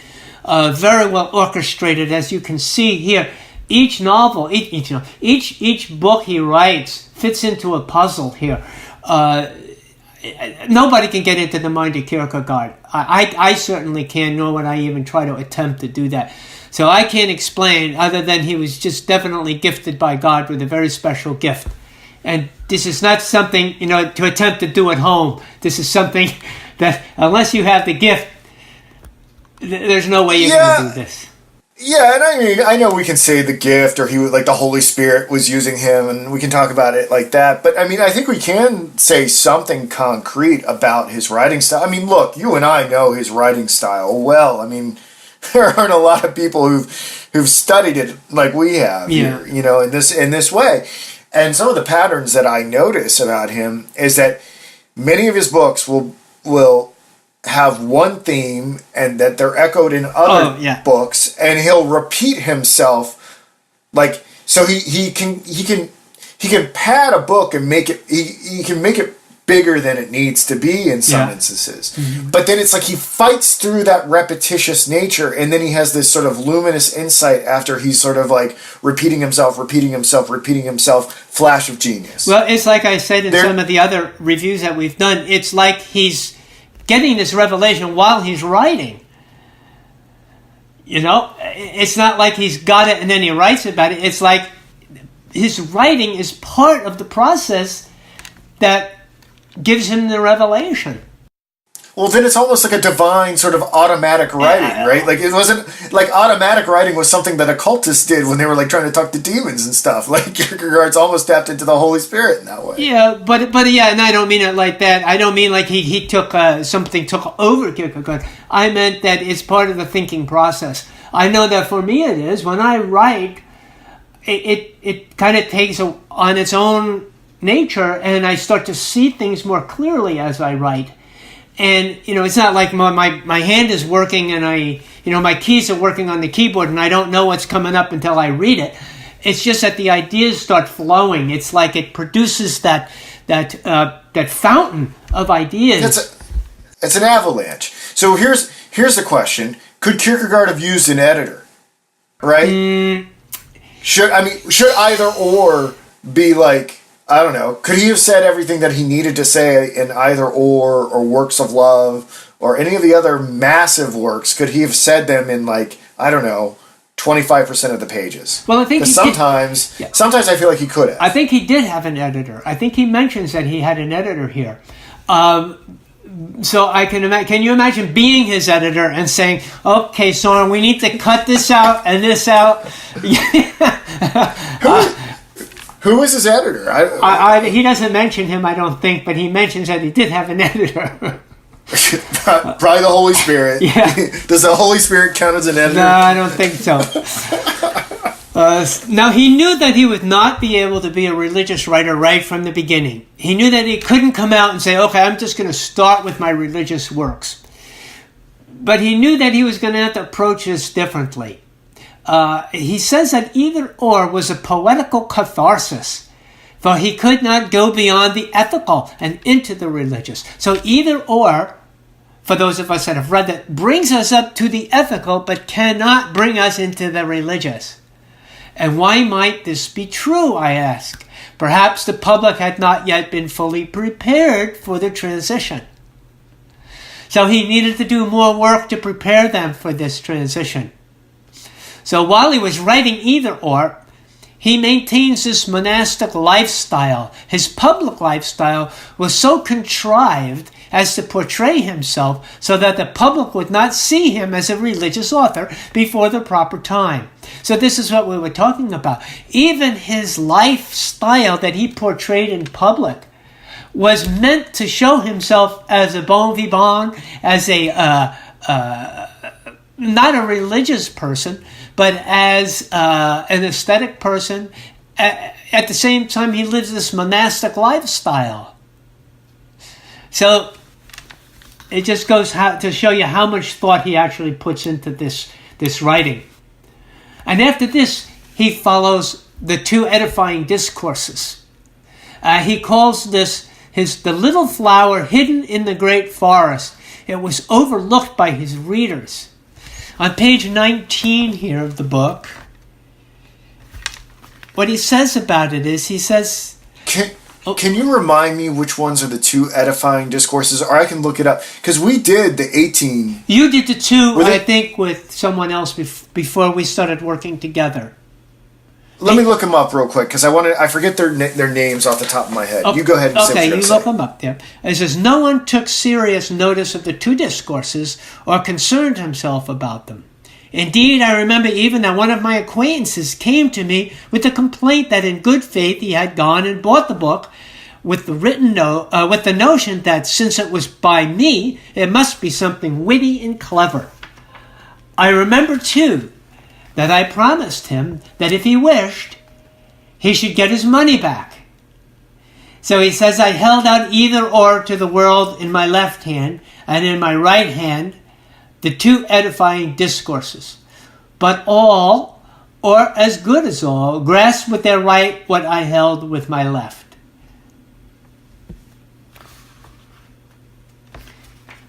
[SPEAKER 2] very well orchestrated, as you can see here. Each novel, each book he writes fits into a puzzle here. Nobody can get into the mind of Kierkegaard. I certainly can, nor would I even try to attempt to do that. So I can't explain, other than he was just definitely gifted by God with a very special gift. And this is not something, to attempt to do at home. This is something that, unless you have the gift, there's no way you're going to do this.
[SPEAKER 1] Yeah, and I mean, I know we can say the gift, or he was like the Holy Spirit was using him, and we can talk about it like that. But I mean, I think we can say something concrete about his writing style. I mean, look, you and I know his writing style well. I mean, there aren't a lot of people who've studied it like we have here, in this way. And some of the patterns that I notice about him is that many of his books will have one theme, and that they're echoed in other books, and he'll repeat himself, like, so he can pad a book and make it he can make it bigger than it needs to be in some instances. Mm-hmm. But then it's like he fights through that repetitious nature, and then he has this sort of luminous insight after he's sort of like repeating himself, flash of genius.
[SPEAKER 2] Well, it's like I said in some of the other reviews that we've done, it's like he's getting this revelation while he's writing. It's not like he's got it and then he writes about it. It's like his writing is part of the process that gives him the revelation.
[SPEAKER 1] Well, then it's almost like a divine sort of automatic writing, right? Like, it wasn't like automatic writing was something that occultists did when they were like trying to talk to demons and stuff. Like, Kierkegaard's almost tapped into the Holy Spirit in that way.
[SPEAKER 2] Yeah, but and I don't mean it like that. I don't mean like he took something took over Kierkegaard. I meant that it's part of the thinking process. I know that for me it is. When I write, it kind of takes on its own nature, and I start to see things more clearly as I write. And, it's not like my hand is working and my keys are working on the keyboard and I don't know what's coming up until I read it. It's just that the ideas start flowing. It's like it produces that fountain of ideas.
[SPEAKER 1] It's an avalanche. So here's the question. Could Kierkegaard have used an editor? Right? Should either or be like, I don't know. Could he have said everything that he needed to say in Either or Works of Love, or any of the other massive works? Could he have said them in 25% of the pages?
[SPEAKER 2] Well, I think
[SPEAKER 1] sometimes I feel like he could have.
[SPEAKER 2] I think he did have an editor. I think he mentions that he had an editor here. So I can you imagine being his editor and saying, "Okay, Soren, we need to cut this out and this out."
[SPEAKER 1] Who was his editor?
[SPEAKER 2] He doesn't mention him, I don't think, but he mentions that he did have an editor.
[SPEAKER 1] Probably the Holy Spirit.
[SPEAKER 2] Yeah.
[SPEAKER 1] Does the Holy Spirit count as an editor?
[SPEAKER 2] No, I don't think so. Now, he knew that he would not be able to be a religious writer right from the beginning. He knew that he couldn't come out and say, okay, I'm just going to start with my religious works. But he knew that he was going to have to approach this differently. He says that Either or was a poetical catharsis, for he could not go beyond the ethical and into the religious. So Either or, for those of us that have read that, brings us up to the ethical, but cannot bring us into the religious. And why might this be true, I ask? Perhaps the public had not yet been fully prepared for the transition. So he needed to do more work to prepare them for this transition. So while he was writing Either or, he maintains this monastic lifestyle. His public lifestyle was so contrived as to portray himself so that the public would not see him as a religious author before the proper time. So this is what we were talking about. Even his lifestyle that he portrayed in public was meant to show himself as a bon vivant, as a not a religious person, but as an aesthetic person. At the same time, he lives this monastic lifestyle. So it just goes to show you how much thought he actually puts into this writing. And after this, he follows the two edifying discourses. He calls this the little flower hidden in the great forest. It was overlooked by his readers. On page 19 here of the book, what he says about it is, he says...
[SPEAKER 1] Can you remind me which ones are the two edifying discourses? Or I can look it up. Because we did the 18...
[SPEAKER 2] You did the two, I think, with someone else before we started working together.
[SPEAKER 1] Let me look them up real quick, because I forget their names off the top of my head.
[SPEAKER 2] Okay,
[SPEAKER 1] you go ahead and say what
[SPEAKER 2] you
[SPEAKER 1] you're
[SPEAKER 2] look them up there. It says, no one took serious notice of the two discourses or concerned himself about them. Indeed, I remember even that one of my acquaintances came to me with the complaint that in good faith he had gone and bought the book with the notion that since it was by me, it must be something witty and clever. I remember, too, that I promised him that if he wished, he should get his money back. So he says, I held out either or to the world in my left hand, and in my right hand, the two edifying discourses. But all, or as good as all, grasped with their right what I held with my left.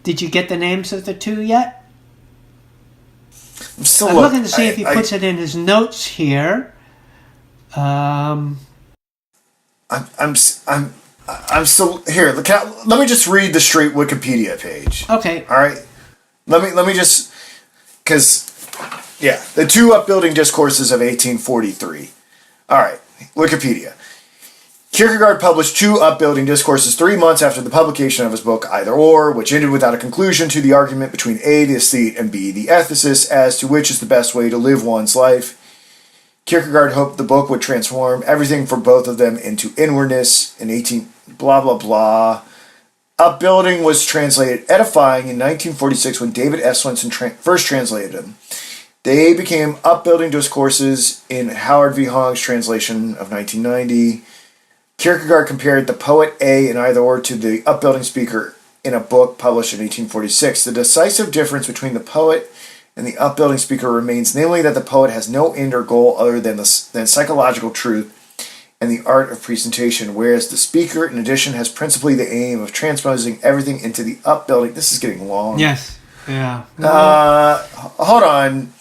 [SPEAKER 2] Did you get the names of the two yet? I'm looking to see if he puts it in his notes here. I'm
[SPEAKER 1] still here. Let me just read the straight Wikipedia page.
[SPEAKER 2] Okay.
[SPEAKER 1] All right. Let me just, because the two Upbuilding Discourses of 1843. All right. Wikipedia. Kierkegaard published two Upbuilding Discourses 3 months after the publication of his book Either Or, which ended without a conclusion to the argument between A, the aesthete, and B, the ethicist, as to which is the best way to live one's life. Kierkegaard hoped the book would transform everything for both of them into inwardness. In 18 blah blah blah. Upbuilding was translated edifying in 1946 when David S. Swenson first translated them. They became Upbuilding Discourses in Howard V. Hong's translation of 1990. Kierkegaard compared the poet A in Either Or to the upbuilding speaker in a book published in 1846. The decisive difference between the poet and the upbuilding speaker remains, namely that the poet has no end or goal other than psychological truth and the art of presentation, whereas the speaker, in addition, has principally the aim of transposing everything into the upbuilding. This is getting long.
[SPEAKER 2] Yes. Yeah.
[SPEAKER 1] Hold on.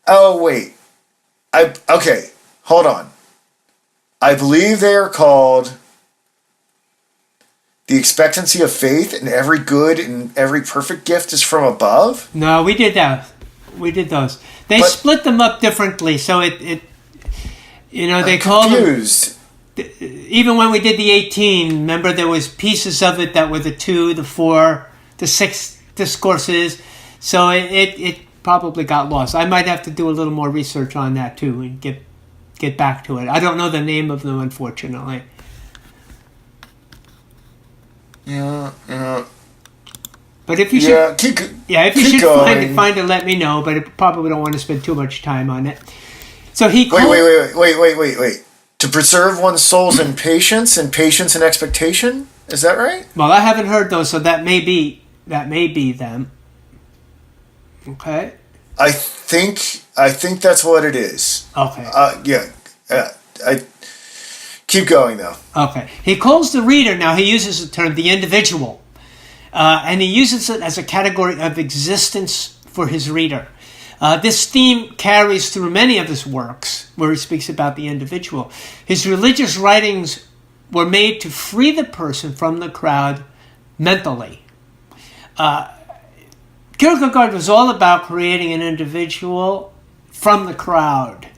[SPEAKER 1] Oh, wait. Okay. Hold on. I believe they are called The Expectancy of Faith, and every good and every perfect gift is from above?
[SPEAKER 2] No, we did that. We did those. They split them up differently, so they called
[SPEAKER 1] confused.
[SPEAKER 2] them... Even when we did the 18, remember there was pieces of it that were the 2, the 4, the 6 discourses, so it probably got lost. I might have to do a little more research on that too and get back to it. I don't know the name of them, unfortunately.
[SPEAKER 1] Yeah.
[SPEAKER 2] But if you should,
[SPEAKER 1] keep
[SPEAKER 2] find it, let me know. But I probably don't want to spend too much time on it. So he
[SPEAKER 1] wait. To preserve one's souls in patience and expectation. Is that right?
[SPEAKER 2] Well, I haven't heard those, so that may be them. Okay.
[SPEAKER 1] I think that's what it is.
[SPEAKER 2] Okay.
[SPEAKER 1] I keep going though.
[SPEAKER 2] Okay. He calls the reader, now he uses the term the individual, and he uses it as a category of existence for his reader. This theme carries through many of his works where he speaks about the individual. His religious writings were made to free the person from the crowd mentally. Kierkegaard was all about creating an individual from the crowd.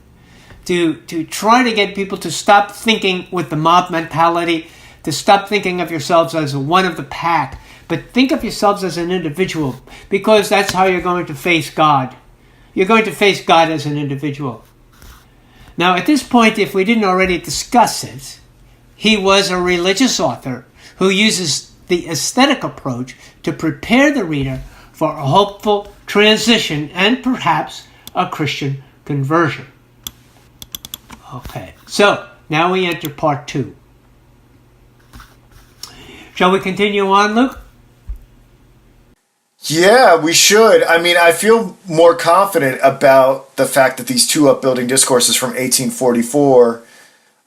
[SPEAKER 2] to try to get people to stop thinking with the mob mentality, to stop thinking of yourselves as one of the pack, but think of yourselves as an individual, because that's how you're going to face God. You're going to face God as an individual. Now, at this point, if we didn't already discuss it, he was a religious author who uses the aesthetic approach to prepare the reader for a hopeful transition and perhaps a Christian conversion. Okay, so now we enter part 2. Shall we continue on, Luke?
[SPEAKER 1] Yeah, we should. I mean, I feel more confident about the fact that these 2 upbuilding discourses from 1844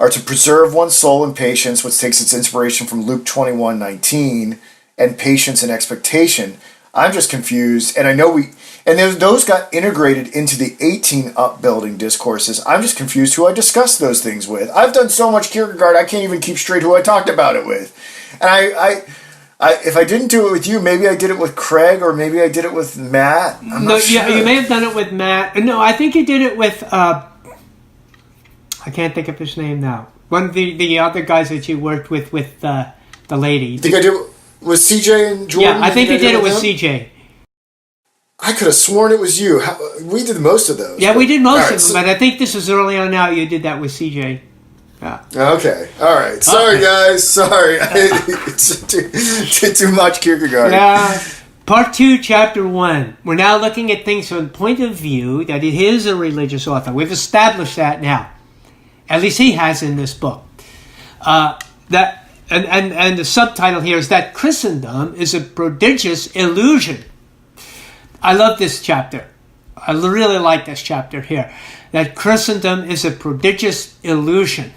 [SPEAKER 1] are to preserve one's soul in patience, which takes its inspiration from Luke 21:19, and patience and expectation. I'm just confused, and I know those got integrated into the 18 upbuilding discourses. I'm just confused who I discussed those things with. I've done so much Kierkegaard, I can't even keep straight who I talked about it with. And I if I didn't do it with you, maybe I did it with Craig, or maybe I did it with Matt. I'm not sure.
[SPEAKER 2] Yeah, you may have done it with Matt. No, I think you did it with, I can't think of his name now. One of the other guys that you worked with the lady.
[SPEAKER 1] I think I did it with CJ and Jordan.
[SPEAKER 2] Yeah, I think you did it with CJ.
[SPEAKER 1] I could have sworn it was you. We did most of those.
[SPEAKER 2] Yeah, we did most of them, but I think this was early on now. You did that with CJ. Yeah.
[SPEAKER 1] Okay. All right. Sorry, guys. Sorry. It's too much Kierkegaard.
[SPEAKER 2] Part 2, Chapter 1. We're now looking at things from the point of view that he is a religious author. We've established that now. At least he has in this book. And the subtitle here is that Christendom is a prodigious illusion. I love this chapter. I really like this chapter here. That Christendom is a prodigious illusion.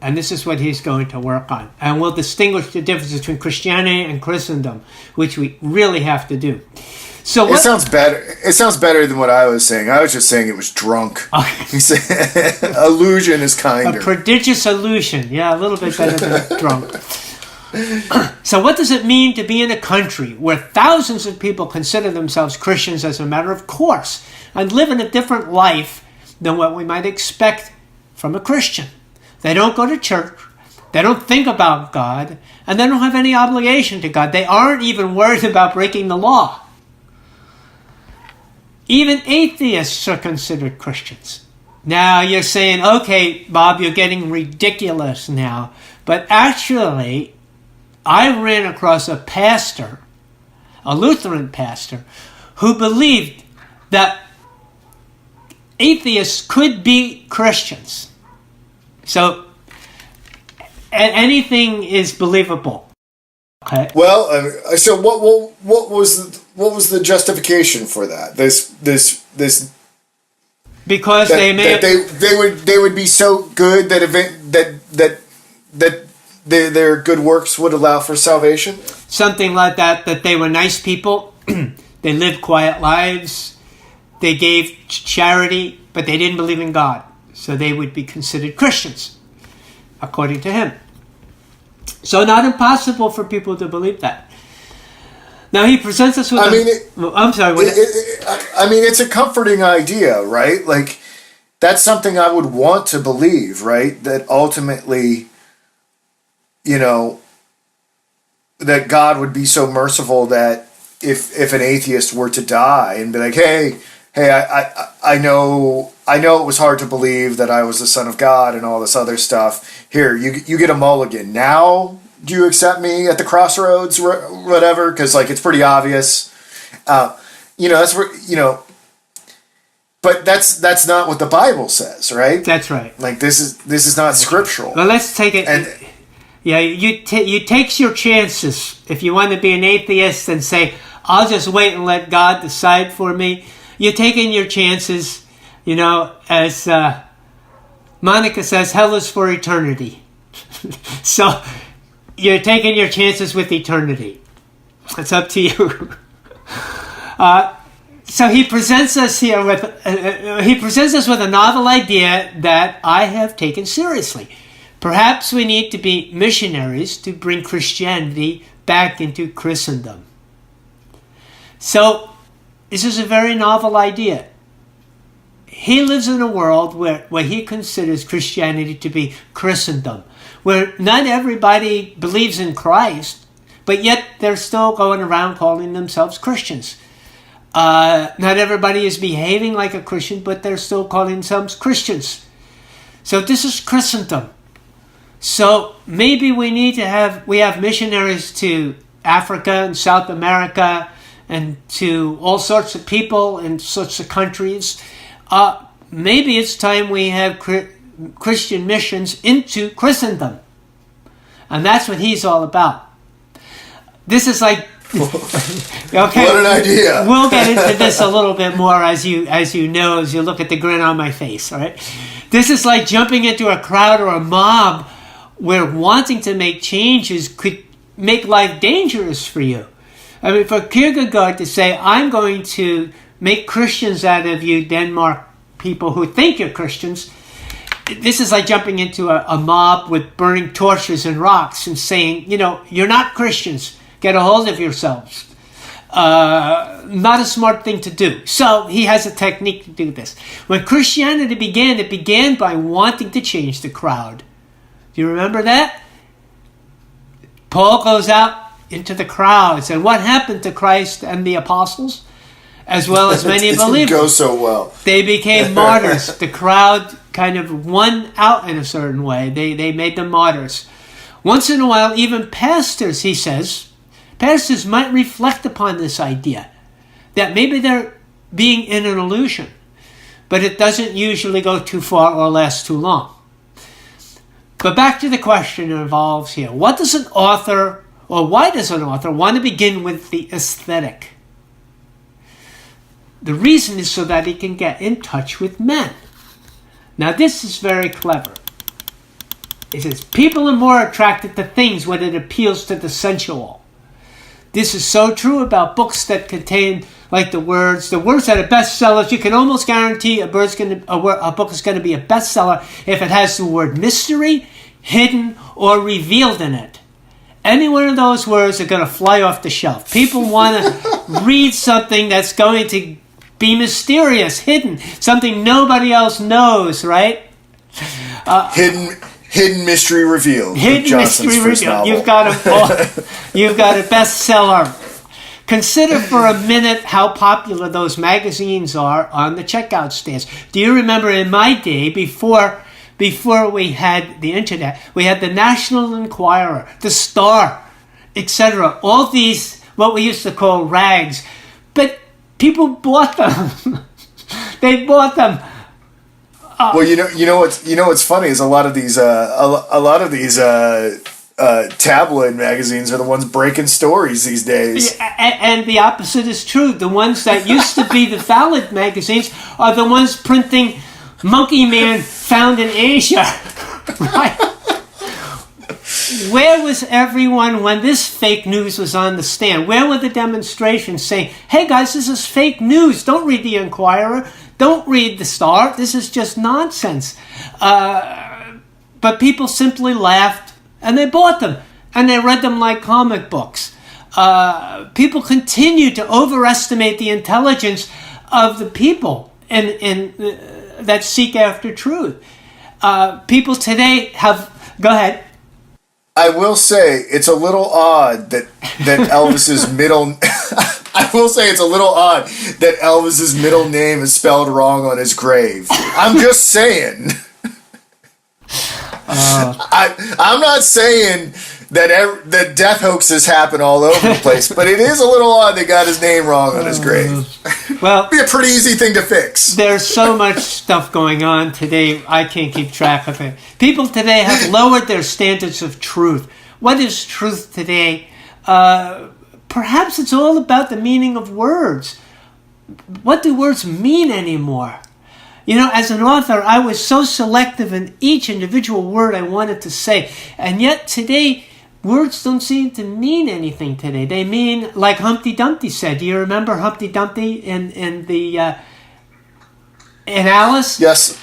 [SPEAKER 2] And this is what he's going to work on. And we'll distinguish the difference between Christianity and Christendom, which we really have to do. So
[SPEAKER 1] it sounds better. It sounds better than what I was saying. I was just saying it was drunk.
[SPEAKER 2] Okay.
[SPEAKER 1] He said illusion is kinder.
[SPEAKER 2] A prodigious illusion. Yeah, a little bit better than drunk. So what does it mean to be in a country where thousands of people consider themselves Christians as a matter of course and live in a different life than what we might expect from a Christian? They don't go to church, they don't think about God, and they don't have any obligation to God. They aren't even worried about breaking the law. Even atheists are considered Christians. Now you're saying, okay, Bob, you're getting ridiculous now. But actually, I ran across a pastor, a Lutheran pastor, who believed that atheists could be Christians. So anything is believable. Okay.
[SPEAKER 1] Well, so what was the justification for that? This
[SPEAKER 2] because
[SPEAKER 1] they would be so good that their good works would allow for salvation.
[SPEAKER 2] Something like that. That they were nice people. They lived quiet lives. They gave charity, but they didn't believe in God. So they would be considered Christians, according to him. So not impossible for people to believe that. Now he presents us with I'm sorry.
[SPEAKER 1] It's a comforting idea, right? Like, that's something I would want to believe, right? That ultimately, that God would be so merciful that if an atheist were to die and be like, hey, I know it was hard to believe that I was the Son of God and all this other stuff. Here, you get a mulligan. Now, do you accept me at the crossroads or whatever? Because, like, it's pretty obvious. That's where, but that's not what the Bible says, right?
[SPEAKER 2] That's right.
[SPEAKER 1] Like, this is not scriptural.
[SPEAKER 2] Well, let's take it. You take your chances. If you want to be an atheist and say, I'll just wait and let God decide for me, you're taking your chances, as Monica says, hell is for eternity. So you're taking your chances with eternity. It's up to you. So he presents us here with a novel idea that I have taken seriously. Perhaps we need to be missionaries to bring Christianity back into Christendom. So this is a very novel idea. he lives in a world where he considers Christianity to be Christendom, where not everybody believes in Christ, but yet they're still going around calling themselves Christians. Not everybody is behaving like a Christian, but they're still calling themselves Christians. So this is Christendom. So maybe we have missionaries to Africa and South America and to all sorts of people in sorts of countries. Maybe it's time we have Christian missions into Christendom. And that's what he's all about. This is like... Okay,
[SPEAKER 1] what an idea.
[SPEAKER 2] We'll get into this a little bit more as you know, as you look at the grin on my face, all right? This is like jumping into a crowd or a mob where wanting to make changes could make life dangerous for you. I mean, for Kierkegaard to say, I'm going to make Christians out of you, Denmark people who think you're Christians, this is like jumping into a mob with burning torches and rocks and saying, you're not Christians. Get a hold of yourselves. Not a smart thing to do. So he has a technique to do this. When Christianity began, it began by wanting to change the crowd. Do you remember that? Paul goes out into the crowds. And what happened to Christ and the apostles? As well as many believers. It didn't
[SPEAKER 1] go so well.
[SPEAKER 2] They became martyrs. The crowd kind of won out in a certain way. They made them martyrs. Once in a while, even pastors, he says, pastors might reflect upon this idea that maybe they're being in an illusion, but it doesn't usually go too far or last too long. But back to the question involves here. What does an author, or why does an author want to begin with the aesthetic? The reason is so that he can get in touch with men. Now this is very clever. It says, people are more attracted to things when it appeals to the sensual. This is so true about books that contain, like the words that are bestsellers. You can almost guarantee a book is going to be a bestseller if it has the word mystery, hidden, or revealed in it. Any one of those words are going to fly off the shelf. People want to read something that's going to be mysterious, hidden, something nobody else knows, right?
[SPEAKER 1] Hidden mystery revealed.
[SPEAKER 2] Hidden mystery revealed. You've got a bestseller. Consider for a minute how popular those magazines are on the checkout stands. Do you remember in my day, before we had the internet, we had the National Enquirer, the Star, etc. All these, what we used to call rags, but people bought them. They bought them.
[SPEAKER 1] Well, you know what's funny is a lot of these tabloid magazines are the ones breaking stories these days.
[SPEAKER 2] And the opposite is true. The ones that used to be the valid magazines are the ones printing Monkey Man found in Asia. Right? Where was everyone when this fake news was on the stand? Where were the demonstrations saying, hey guys, this is fake news. Don't read the Enquirer. Don't read the Star. This is just nonsense. But people simply laughed and they bought them. And they read them like comic books. People continue to overestimate the intelligence of the people that seek after truth. People today have... Go ahead.
[SPEAKER 1] I will say it's a little odd that Elvis's middle... I will say it's a little odd that Elvis's middle name is spelled wrong on his grave. I'm just saying. I'm not saying that death hoaxes happen all over the place, but it is a little odd they got his name wrong on his grave.
[SPEAKER 2] Well,
[SPEAKER 1] it'd be a pretty easy thing to fix.
[SPEAKER 2] There's so much stuff going on today, I can't keep track of it. People today have lowered their standards of truth. What is truth today? Perhaps it's all about the meaning of words. What do words mean anymore? As an author, I was so selective in each individual word I wanted to say. And yet today, words don't seem to mean anything today. They mean, like Humpty Dumpty said. Do you remember Humpty Dumpty in Alice?
[SPEAKER 1] Yes.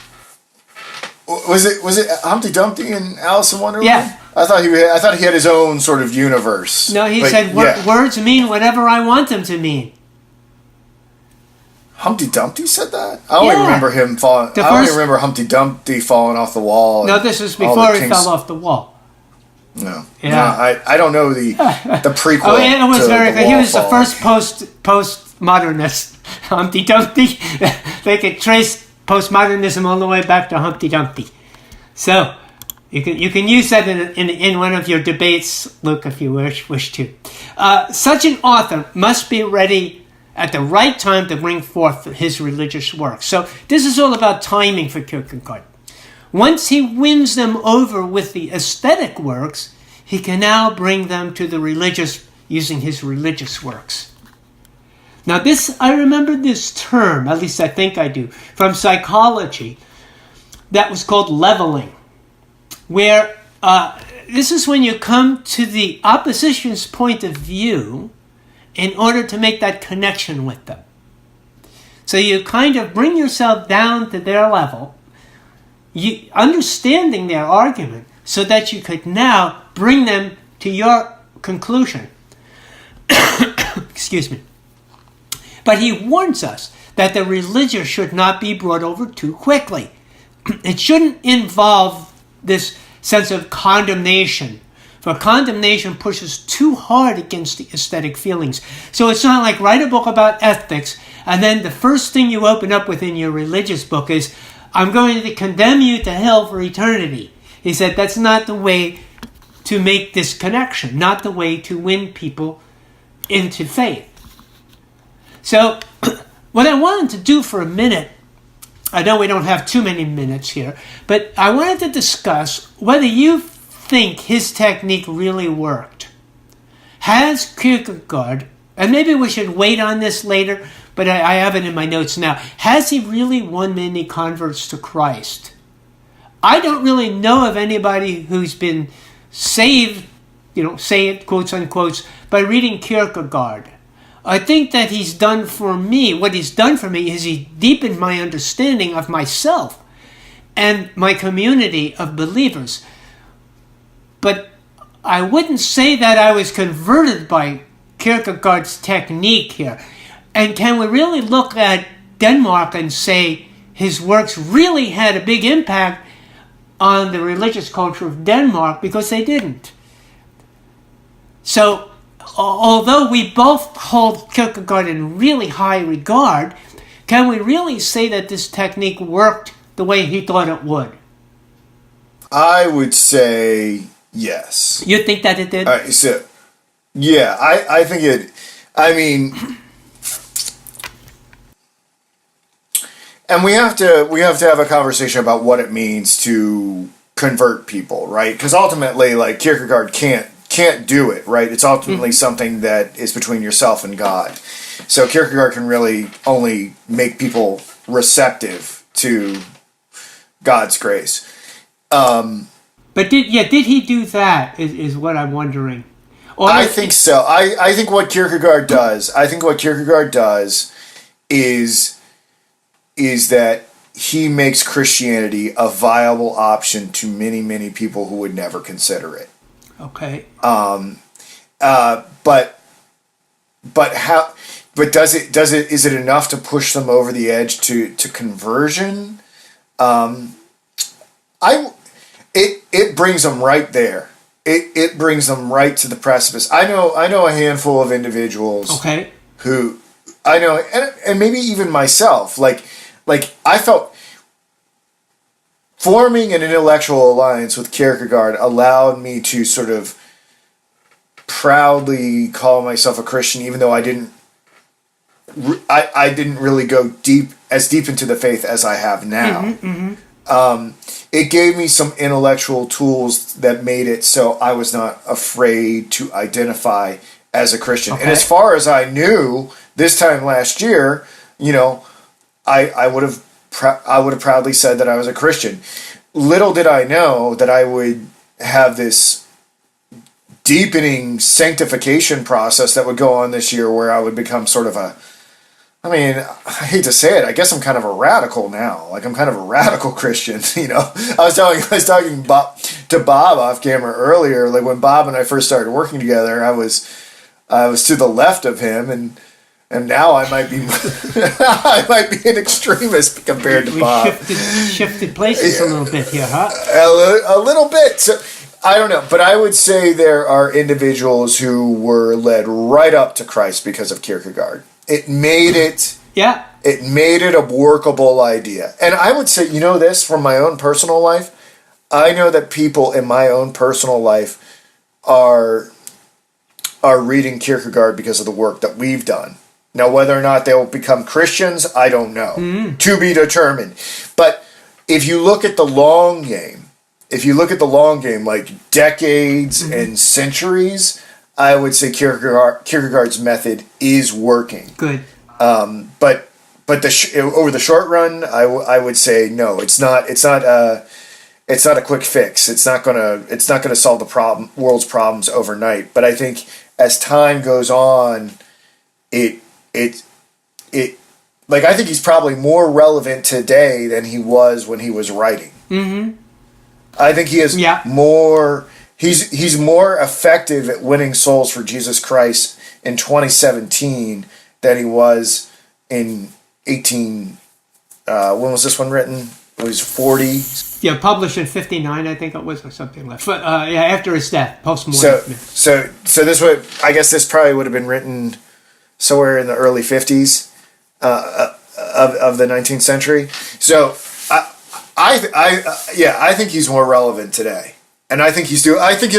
[SPEAKER 1] Was it Humpty Dumpty in Alice in Wonderland?
[SPEAKER 2] Yeah.
[SPEAKER 1] I thought he had his own sort of universe.
[SPEAKER 2] No, he said words mean whatever I want them to mean.
[SPEAKER 1] Humpty Dumpty said that? I only
[SPEAKER 2] Yeah.
[SPEAKER 1] remember him falling.
[SPEAKER 2] The
[SPEAKER 1] I only
[SPEAKER 2] first-
[SPEAKER 1] remember Humpty Dumpty falling off the wall.
[SPEAKER 2] No,
[SPEAKER 1] and
[SPEAKER 2] this is
[SPEAKER 1] all
[SPEAKER 2] before
[SPEAKER 1] the
[SPEAKER 2] he
[SPEAKER 1] kings-
[SPEAKER 2] fell off the wall.
[SPEAKER 1] No,
[SPEAKER 2] Yeah.
[SPEAKER 1] no, I don't know the prequel.
[SPEAKER 2] Oh, yeah, it was
[SPEAKER 1] to
[SPEAKER 2] very
[SPEAKER 1] the
[SPEAKER 2] good. He
[SPEAKER 1] wall
[SPEAKER 2] was the
[SPEAKER 1] falling.
[SPEAKER 2] first postmodernist, Humpty Dumpty. They could trace postmodernism all the way back to Humpty Dumpty. So you can use that in one of your debates, Luke, if you wish to. Such an author must be ready at the right time to bring forth his religious work. So this is all about timing for Kierkegaard. Once he wins them over with the aesthetic works, he can now bring them to the religious using his religious works. Now I remember this term, at least I think I do, from psychology, that was called leveling, where this is when you come to the opposition's point of view in order to make that connection with them. So you kind of bring yourself down to their level, understanding their argument, so that you could now bring them to your conclusion. Excuse me. But he warns us that the religious should not be brought over too quickly. It shouldn't involve this sense of condemnation, for condemnation pushes too hard against the aesthetic feelings. So it's not like write a book about ethics, and then the first thing you open up within your religious book is, I'm going to condemn you to hell for eternity. He said that's not the way to make this connection, not the way to win people into faith. So what I wanted to do for a minute, I know we don't have too many minutes here, but I wanted to discuss whether you think his technique really worked. Has Kierkegaard, and maybe we should wait on this later, but I have it in my notes now. Has he really won many converts to Christ? I don't really know of anybody who's been saved, say it, quotes unquotes, by reading Kierkegaard. I think that he's done for me, what he's done for me is he deepened my understanding of myself and my community of believers. But I wouldn't say that I was converted by Kierkegaard's technique here. And can we really look at Denmark and say his works really had a big impact on the religious culture of Denmark? Because they didn't. So, although we both hold Kierkegaard in really high regard, can we really say that this technique worked the way he thought it would?
[SPEAKER 1] I would say yes.
[SPEAKER 2] You think that it did?
[SPEAKER 1] All right, so, yeah, I think it, I mean, and we have to have a conversation about what it means to convert people, right? Because ultimately, like, Kierkegaard can't do it, right? It's ultimately something that is between yourself and God. So Kierkegaard can really only make people receptive to God's grace.
[SPEAKER 2] But did he do that? Is what I'm wondering. Or
[SPEAKER 1] I think so. I think what Kierkegaard does. Is that he makes Christianity a viable option to many, many people who would never consider it.
[SPEAKER 2] Okay.
[SPEAKER 1] But how? But is it enough to push them over the edge to conversion? It brings them right there. It brings them right to the precipice. I know a handful of individuals.
[SPEAKER 2] Okay.
[SPEAKER 1] Who I know, and maybe even myself. Like I felt forming an intellectual alliance with Kierkegaard allowed me to sort of proudly call myself a Christian, even though I didn't really go deep into the faith as I have now. It gave me some intellectual tools that made it so I was not afraid to identify as a Christian. Okay. And as far as I knew, this time last year, I would have proudly said that I was a Christian. Little did I know that I would have this deepening sanctification process that would go on this year, where I would become sort of I hate to say it, I guess I'm kind of a radical now. Like, I'm kind of a radical Christian, I was talking to Bob off camera earlier. Like, when Bob and I first started working together, I was to the left of him, and And now I might be I might be an extremist compared to Bob.
[SPEAKER 2] Shifted places a little bit here, huh?
[SPEAKER 1] A little bit. So I don't know, but I would say there are individuals who were led right up to Christ because of Kierkegaard. It made it a workable idea. And I would say, this from my own personal life, I know that people in my own personal life are reading Kierkegaard because of the work that we've done. Now, whether or not they'll become Christians, I don't know. To be determined. But if you look at the long game, like decades and centuries, I would say Kierkegaard's method is working.
[SPEAKER 2] Good.
[SPEAKER 1] But over the short run, I would say no. It's not a quick fix. It's not gonna solve the world's problems overnight. But I think as time goes on, I think he's probably more relevant today than he was when he was writing. Mm-hmm. I think he is more. He's more effective at winning souls for Jesus Christ in 2017 than he was in 18. When was this one written? It was 40.
[SPEAKER 2] Yeah, published in 59, I think it was, or something like that. But after his death, post-mortem.
[SPEAKER 1] So this would, I guess, this probably would have been written somewhere in the early 50s of the 19th century. So I think he's more relevant today, and I think he's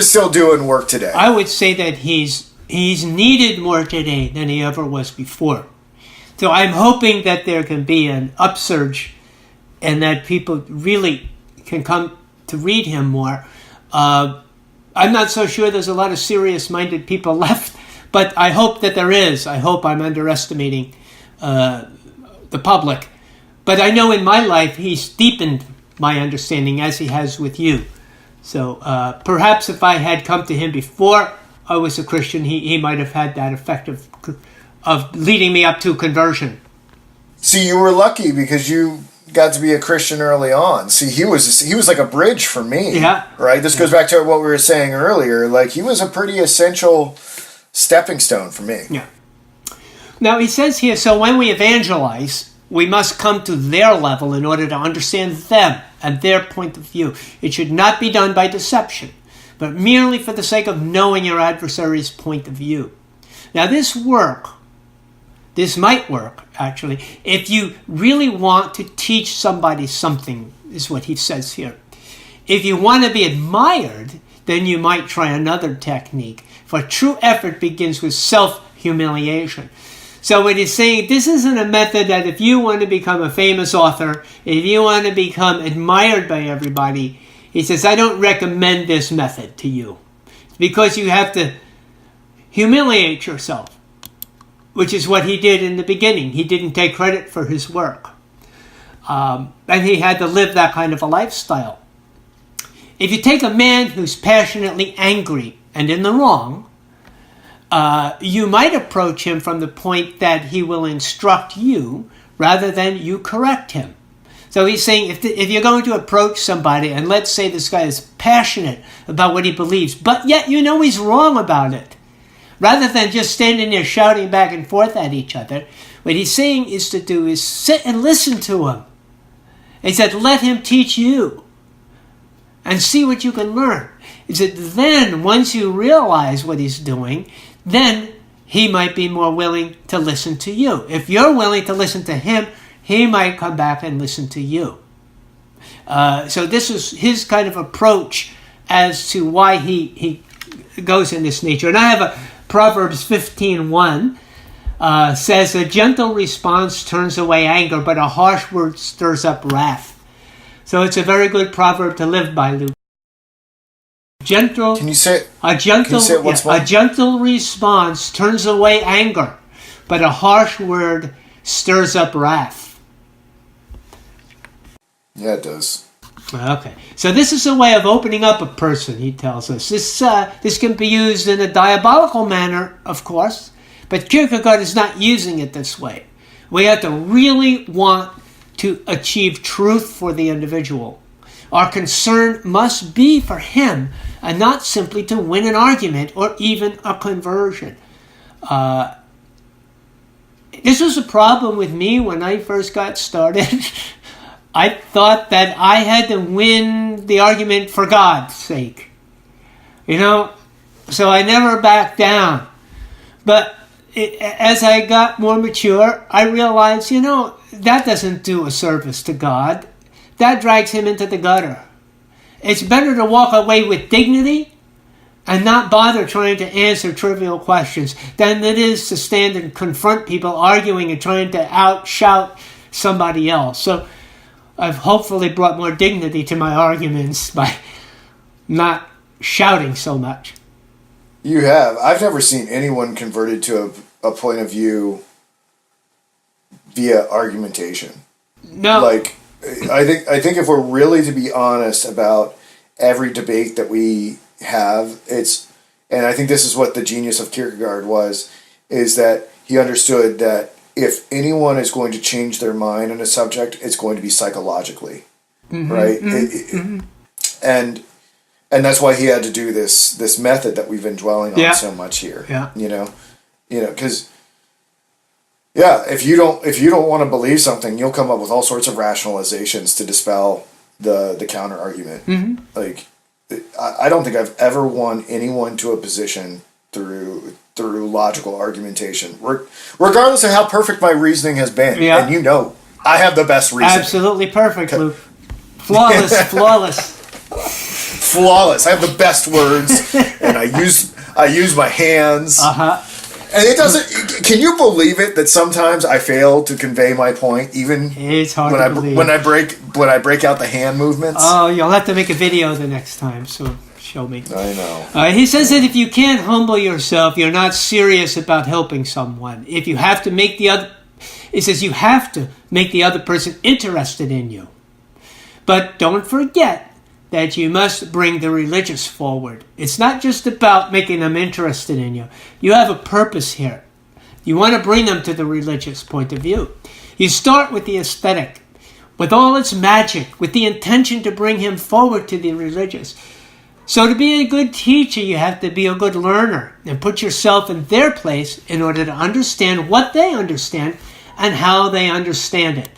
[SPEAKER 1] still doing work today.
[SPEAKER 2] I would say that he's needed more today than he ever was before. So I'm hoping that there can be an upsurge, and that people really can come to read him more. I'm not so sure there's a lot of serious-minded people left, but I hope that there is. I hope I'm underestimating the public. But I know in my life he's deepened my understanding as he has with you. So perhaps if I had come to him before I was a Christian, he might have had that effect of leading me up to conversion.
[SPEAKER 1] See, you were lucky because you got to be a Christian early on. See, he was like a bridge for me.
[SPEAKER 2] Yeah.
[SPEAKER 1] Right? This goes back to what we were saying earlier. Like, he was a pretty essential stepping stone for me.
[SPEAKER 2] Yeah. Now, he says here, so when we evangelize, we must come to their level in order to understand them and their point of view. It should not be done by deception, but merely for the sake of knowing your adversary's point of view. Now, this might work, actually, if you really want to teach somebody something, is what he says here. If you want to be admired, then you might try another technique. For true effort begins with self-humiliation. So what he's saying, this isn't a method that if you want to become a famous author, if you want to become admired by everybody, he says, I don't recommend this method to you. Because you have to humiliate yourself, which is what he did in the beginning. He didn't take credit for his work. And he had to live that kind of a lifestyle. If you take a man who's passionately angry and in the wrong, you might approach him from the point that he will instruct you rather than you correct him. So he's saying if you're going to approach somebody, and let's say this guy is passionate about what he believes, but yet he's wrong about it, rather than just standing there shouting back and forth at each other, what he's saying is to do is sit and listen to him. He said, let him teach you and see what you can learn. He said, then once you realize what he's doing, then he might be more willing to listen to you. If you're willing to listen to him, he might come back and listen to you. So this is his kind of approach as to why he goes in this nature. And I have a Proverbs 15:1 says, a gentle response turns away anger, but a harsh word stirs up wrath. So it's a very good proverb to live by, Luke. Can you say it once more? A gentle response turns away anger, but a harsh word stirs up wrath.
[SPEAKER 1] Yeah, it does.
[SPEAKER 2] Okay, so this is a way of opening up a person, he tells us. This can be used in a diabolical manner, of course, but Kierkegaard is not using it this way. We have to really want to achieve truth for the individual. Our concern must be for him, and not simply to win an argument or even a conversion. this was a problem with me when I first got started. I thought that I had to win the argument for God's sake. So I never backed down. But as I got more mature, I realized, that doesn't do a service to God. That drags him into the gutter. It's better to walk away with dignity and not bother trying to answer trivial questions than it is to stand and confront people arguing and trying to outshout somebody else. So I've hopefully brought more dignity to my arguments by not shouting so much.
[SPEAKER 1] You have. I've never seen anyone converted to a point of view via argumentation.
[SPEAKER 2] No.
[SPEAKER 1] Like, I think if we're really to be honest about every debate that we have, and I think this is what the genius of Kierkegaard was, is that he understood that if anyone is going to change their mind on a subject, it's going to be psychologically, right? And that's why he had to do this method that we've been dwelling on so much here.
[SPEAKER 2] Yeah.
[SPEAKER 1] Because if you don't want to believe something, you'll come up with all sorts of rationalizations to dispel the counter argument. Like, I don't think I've ever won anyone to a position through logical argumentation, regardless of how perfect my reasoning has been. Yeah. And I have the best reasoning.
[SPEAKER 2] Absolutely perfect, Luke. Flawless.
[SPEAKER 1] Flawless. I have the best words, and I use my hands. And it doesn't. Can you believe it that sometimes I fail to convey my point, even
[SPEAKER 2] it's hard
[SPEAKER 1] when
[SPEAKER 2] to believe.
[SPEAKER 1] when I break out the hand movements?
[SPEAKER 2] Oh, you'll have to make a video the next time. So show me.
[SPEAKER 1] I know.
[SPEAKER 2] He says that if you can't humble yourself, you're not serious about helping someone. If you have to make it says you have to make the other person interested in you. But don't forget that you must bring the religious forward. It's not just about making them interested in you. You have a purpose here. You want to bring them to the religious point of view. You start with the aesthetic, with all its magic, with the intention to bring him forward to the religious. So to be a good teacher, you have to be a good learner and put yourself in their place in order to understand what they understand and how they understand it.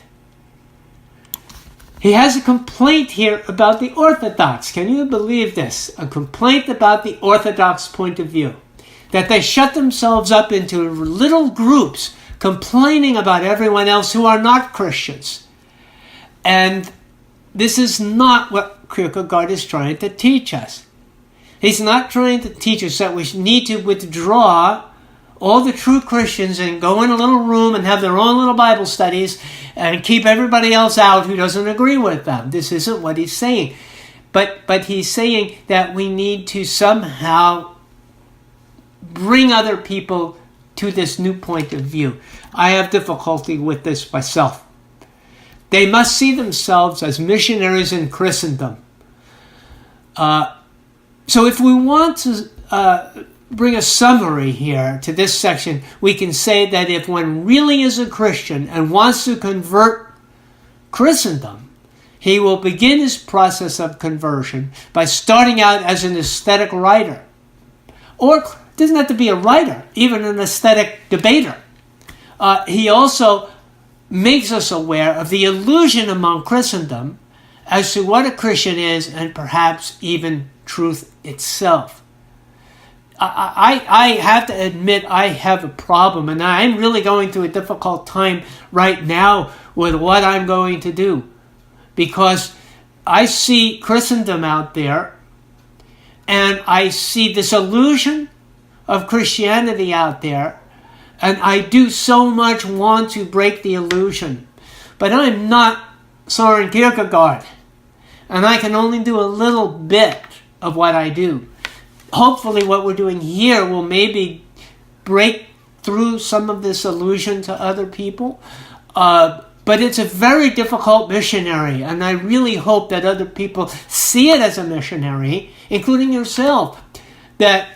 [SPEAKER 2] He has a complaint here about the Orthodox. Can you believe this? A complaint about the Orthodox point of view. That they shut themselves up into little groups complaining about everyone else who are not Christians. And this is not what Kierkegaard is trying to teach us. He's not trying to teach us that we need to withdraw all the true Christians and go in a little room and have their own little Bible studies and keep everybody else out who doesn't agree with them. This isn't what he's saying. But he's saying that we need to somehow bring other people to this new point of view. I have difficulty with this myself. They must see themselves as missionaries in Christendom. So if we want to bring a summary here to this section, we can say that if one really is a Christian and wants to convert Christendom, he will begin his process of conversion by starting out as an aesthetic writer. Or it doesn't have to be a writer, even an aesthetic debater. He also makes us aware of the illusion among Christendom as to what a Christian is and perhaps even truth itself. I have to admit I have a problem, and I'm really going through a difficult time right now with what I'm going to do, because I see Christendom out there, and I see this illusion of Christianity out there, and I do so much want to break the illusion, but I'm not Søren Kierkegaard, and I can only do a little bit of what I do. Hopefully what we're doing here will maybe break through some of this illusion to other people. But it's a very difficult missionary, and I really hope that other people see it as a missionary, including yourself, that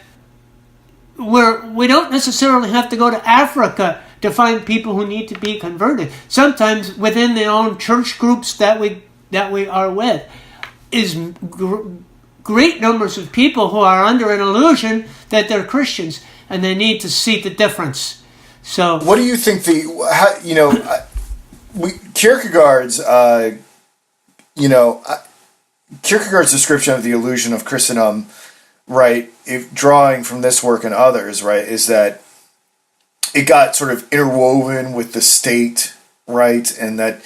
[SPEAKER 2] we don't necessarily have to go to Africa to find people who need to be converted. Sometimes within the own church groups that we are with is great numbers of people who are under an illusion that they're Christians, and they need to see the difference. So,
[SPEAKER 1] what do you think Kierkegaard's Kierkegaard's description of the illusion of Christendom, right, drawing from this work and others, right, is that it got sort of interwoven with the state, right, and that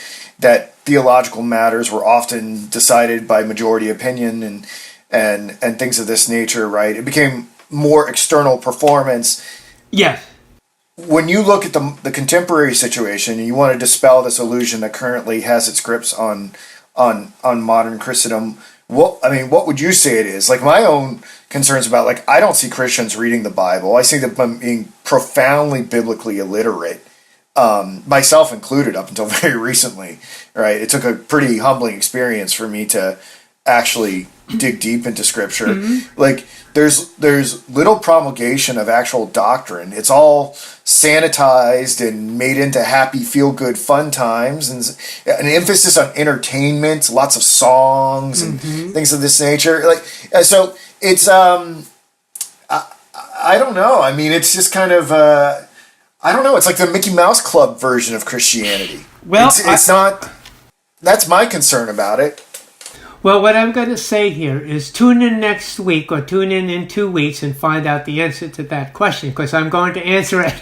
[SPEAKER 1] theological matters were often decided by majority opinion and things of this nature, right? It became more external performance.
[SPEAKER 2] yes.
[SPEAKER 1] When you look at the contemporary situation and you want to dispel this illusion that currently has its grips on modern Christendom, what would you say it is? Like, my own concerns about, like, I don't see Christians reading the Bible. I see them being profoundly biblically illiterate, myself included up until very recently, right? It took a pretty humbling experience for me to actually dig deep into Scripture. Mm-hmm. Like, there's little promulgation of actual doctrine. It's all sanitized and made into happy, feel-good, fun times, and an emphasis on entertainment, lots of songs and things of this nature. Like, so it's I don't know. I mean, it's just kind of I don't know. It's like the Mickey Mouse Club version of Christianity. Well, it's not. That's my concern about it.
[SPEAKER 2] Well, what I'm going to say here is tune in next week or tune in 2 weeks and find out the answer to that question, because I'm going to answer it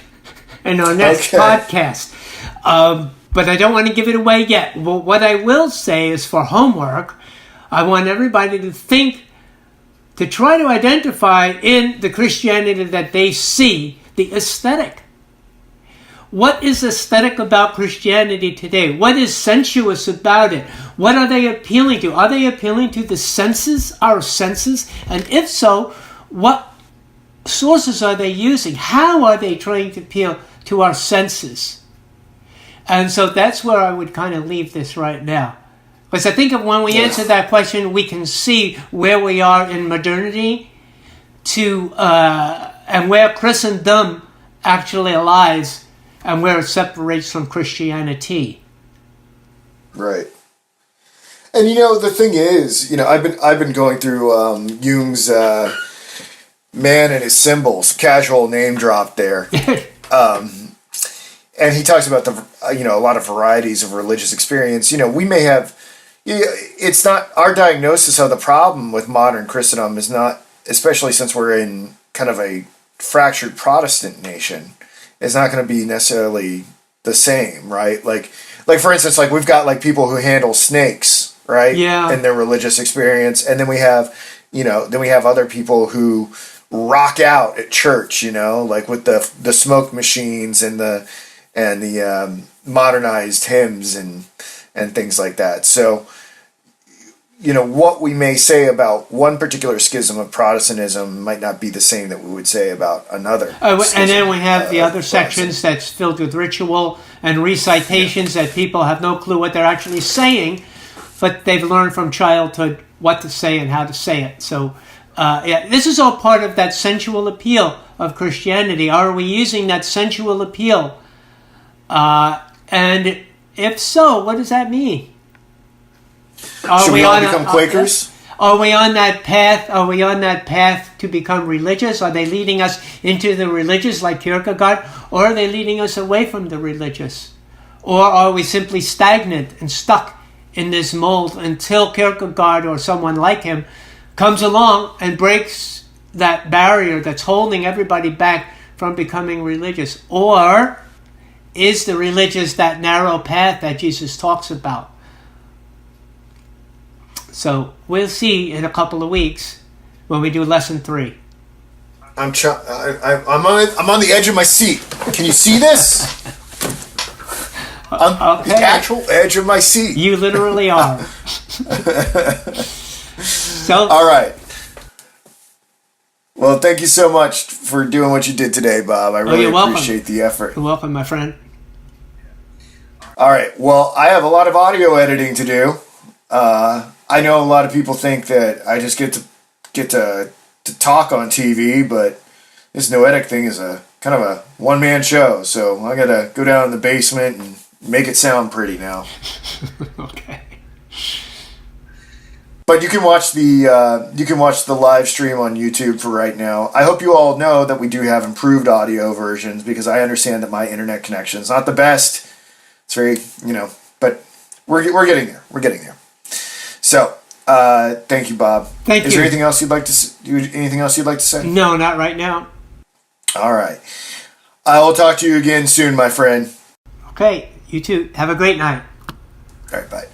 [SPEAKER 2] in our next podcast. But I don't want to give it away yet. Well, what I will say is, for homework, I want everybody to try to identify in the Christianity that they see the aesthetic. What is aesthetic about Christianity today? What is sensuous about it? What are they appealing to? Are they appealing to the senses, our senses? And if so, what sources are they using? How are they trying to appeal to our senses? And so that's where I would kind of leave this right now. Because I think when we answer that question, we can see where we are in modernity and where Christendom actually lies, and where it separates from Christianity.
[SPEAKER 1] Right. And the thing is, I've been going through Jung's Man and His Symbols, casual name drop there. And he talks about a lot of varieties of religious experience. We may have, it's not, our diagnosis of the problem with modern Christendom is not, especially since we're in kind of a fractured Protestant nation, it's not going to be necessarily the same, right? Like for instance, like, we've got like people who handle snakes, right?
[SPEAKER 2] Yeah.
[SPEAKER 1] In their religious experience, and then we have other people who rock out at church, like with the smoke machines and the modernized hymns and things like that. So, what we may say about one particular schism of Protestantism might not be the same that we would say about another.
[SPEAKER 2] And then we have the other sections that's filled with ritual and recitations that people have no clue what they're actually saying, but they've learned from childhood what to say and how to say it. So, this is all part of that sensual appeal of Christianity. Are we using that sensual appeal? And if so, what does that mean?
[SPEAKER 1] Should we all become Quakers?
[SPEAKER 2] Are we on that path? Are we on that path to become religious? Are they leading us into the religious like Kierkegaard? Or are they leading us away from the religious? Or are we simply stagnant and stuck in this mold until Kierkegaard or someone like him comes along and breaks that barrier that's holding everybody back from becoming religious? Or is the religious that narrow path that Jesus talks about? So we'll see in a couple of weeks when we do lesson 3.
[SPEAKER 1] I'm on the edge of my seat. Can you see this? On the actual edge of my seat.
[SPEAKER 2] You literally are. So,
[SPEAKER 1] all right. Well, thank you so much for doing what you did today, Bob. I really appreciate the effort.
[SPEAKER 2] You're welcome, my friend.
[SPEAKER 1] All right. Well, I have a lot of audio editing to do. I know a lot of people think that I just get to talk on TV, but this Noetic thing is a kind of a one-man show, so I gotta go down in the basement and make it sound pretty now.
[SPEAKER 2] Okay.
[SPEAKER 1] But you can watch the live stream on YouTube for right now. I hope you all know that we do have improved audio versions because I understand that my internet connection is not the best. It's very, but we're getting there. We're getting there. So, thank you, Bob.
[SPEAKER 2] Thank you.
[SPEAKER 1] Is there anything else you'd like to say?
[SPEAKER 2] No, not right now.
[SPEAKER 1] All right. I will talk to you again soon, my friend.
[SPEAKER 2] Okay, you too. Have a great night.
[SPEAKER 1] All right, bye.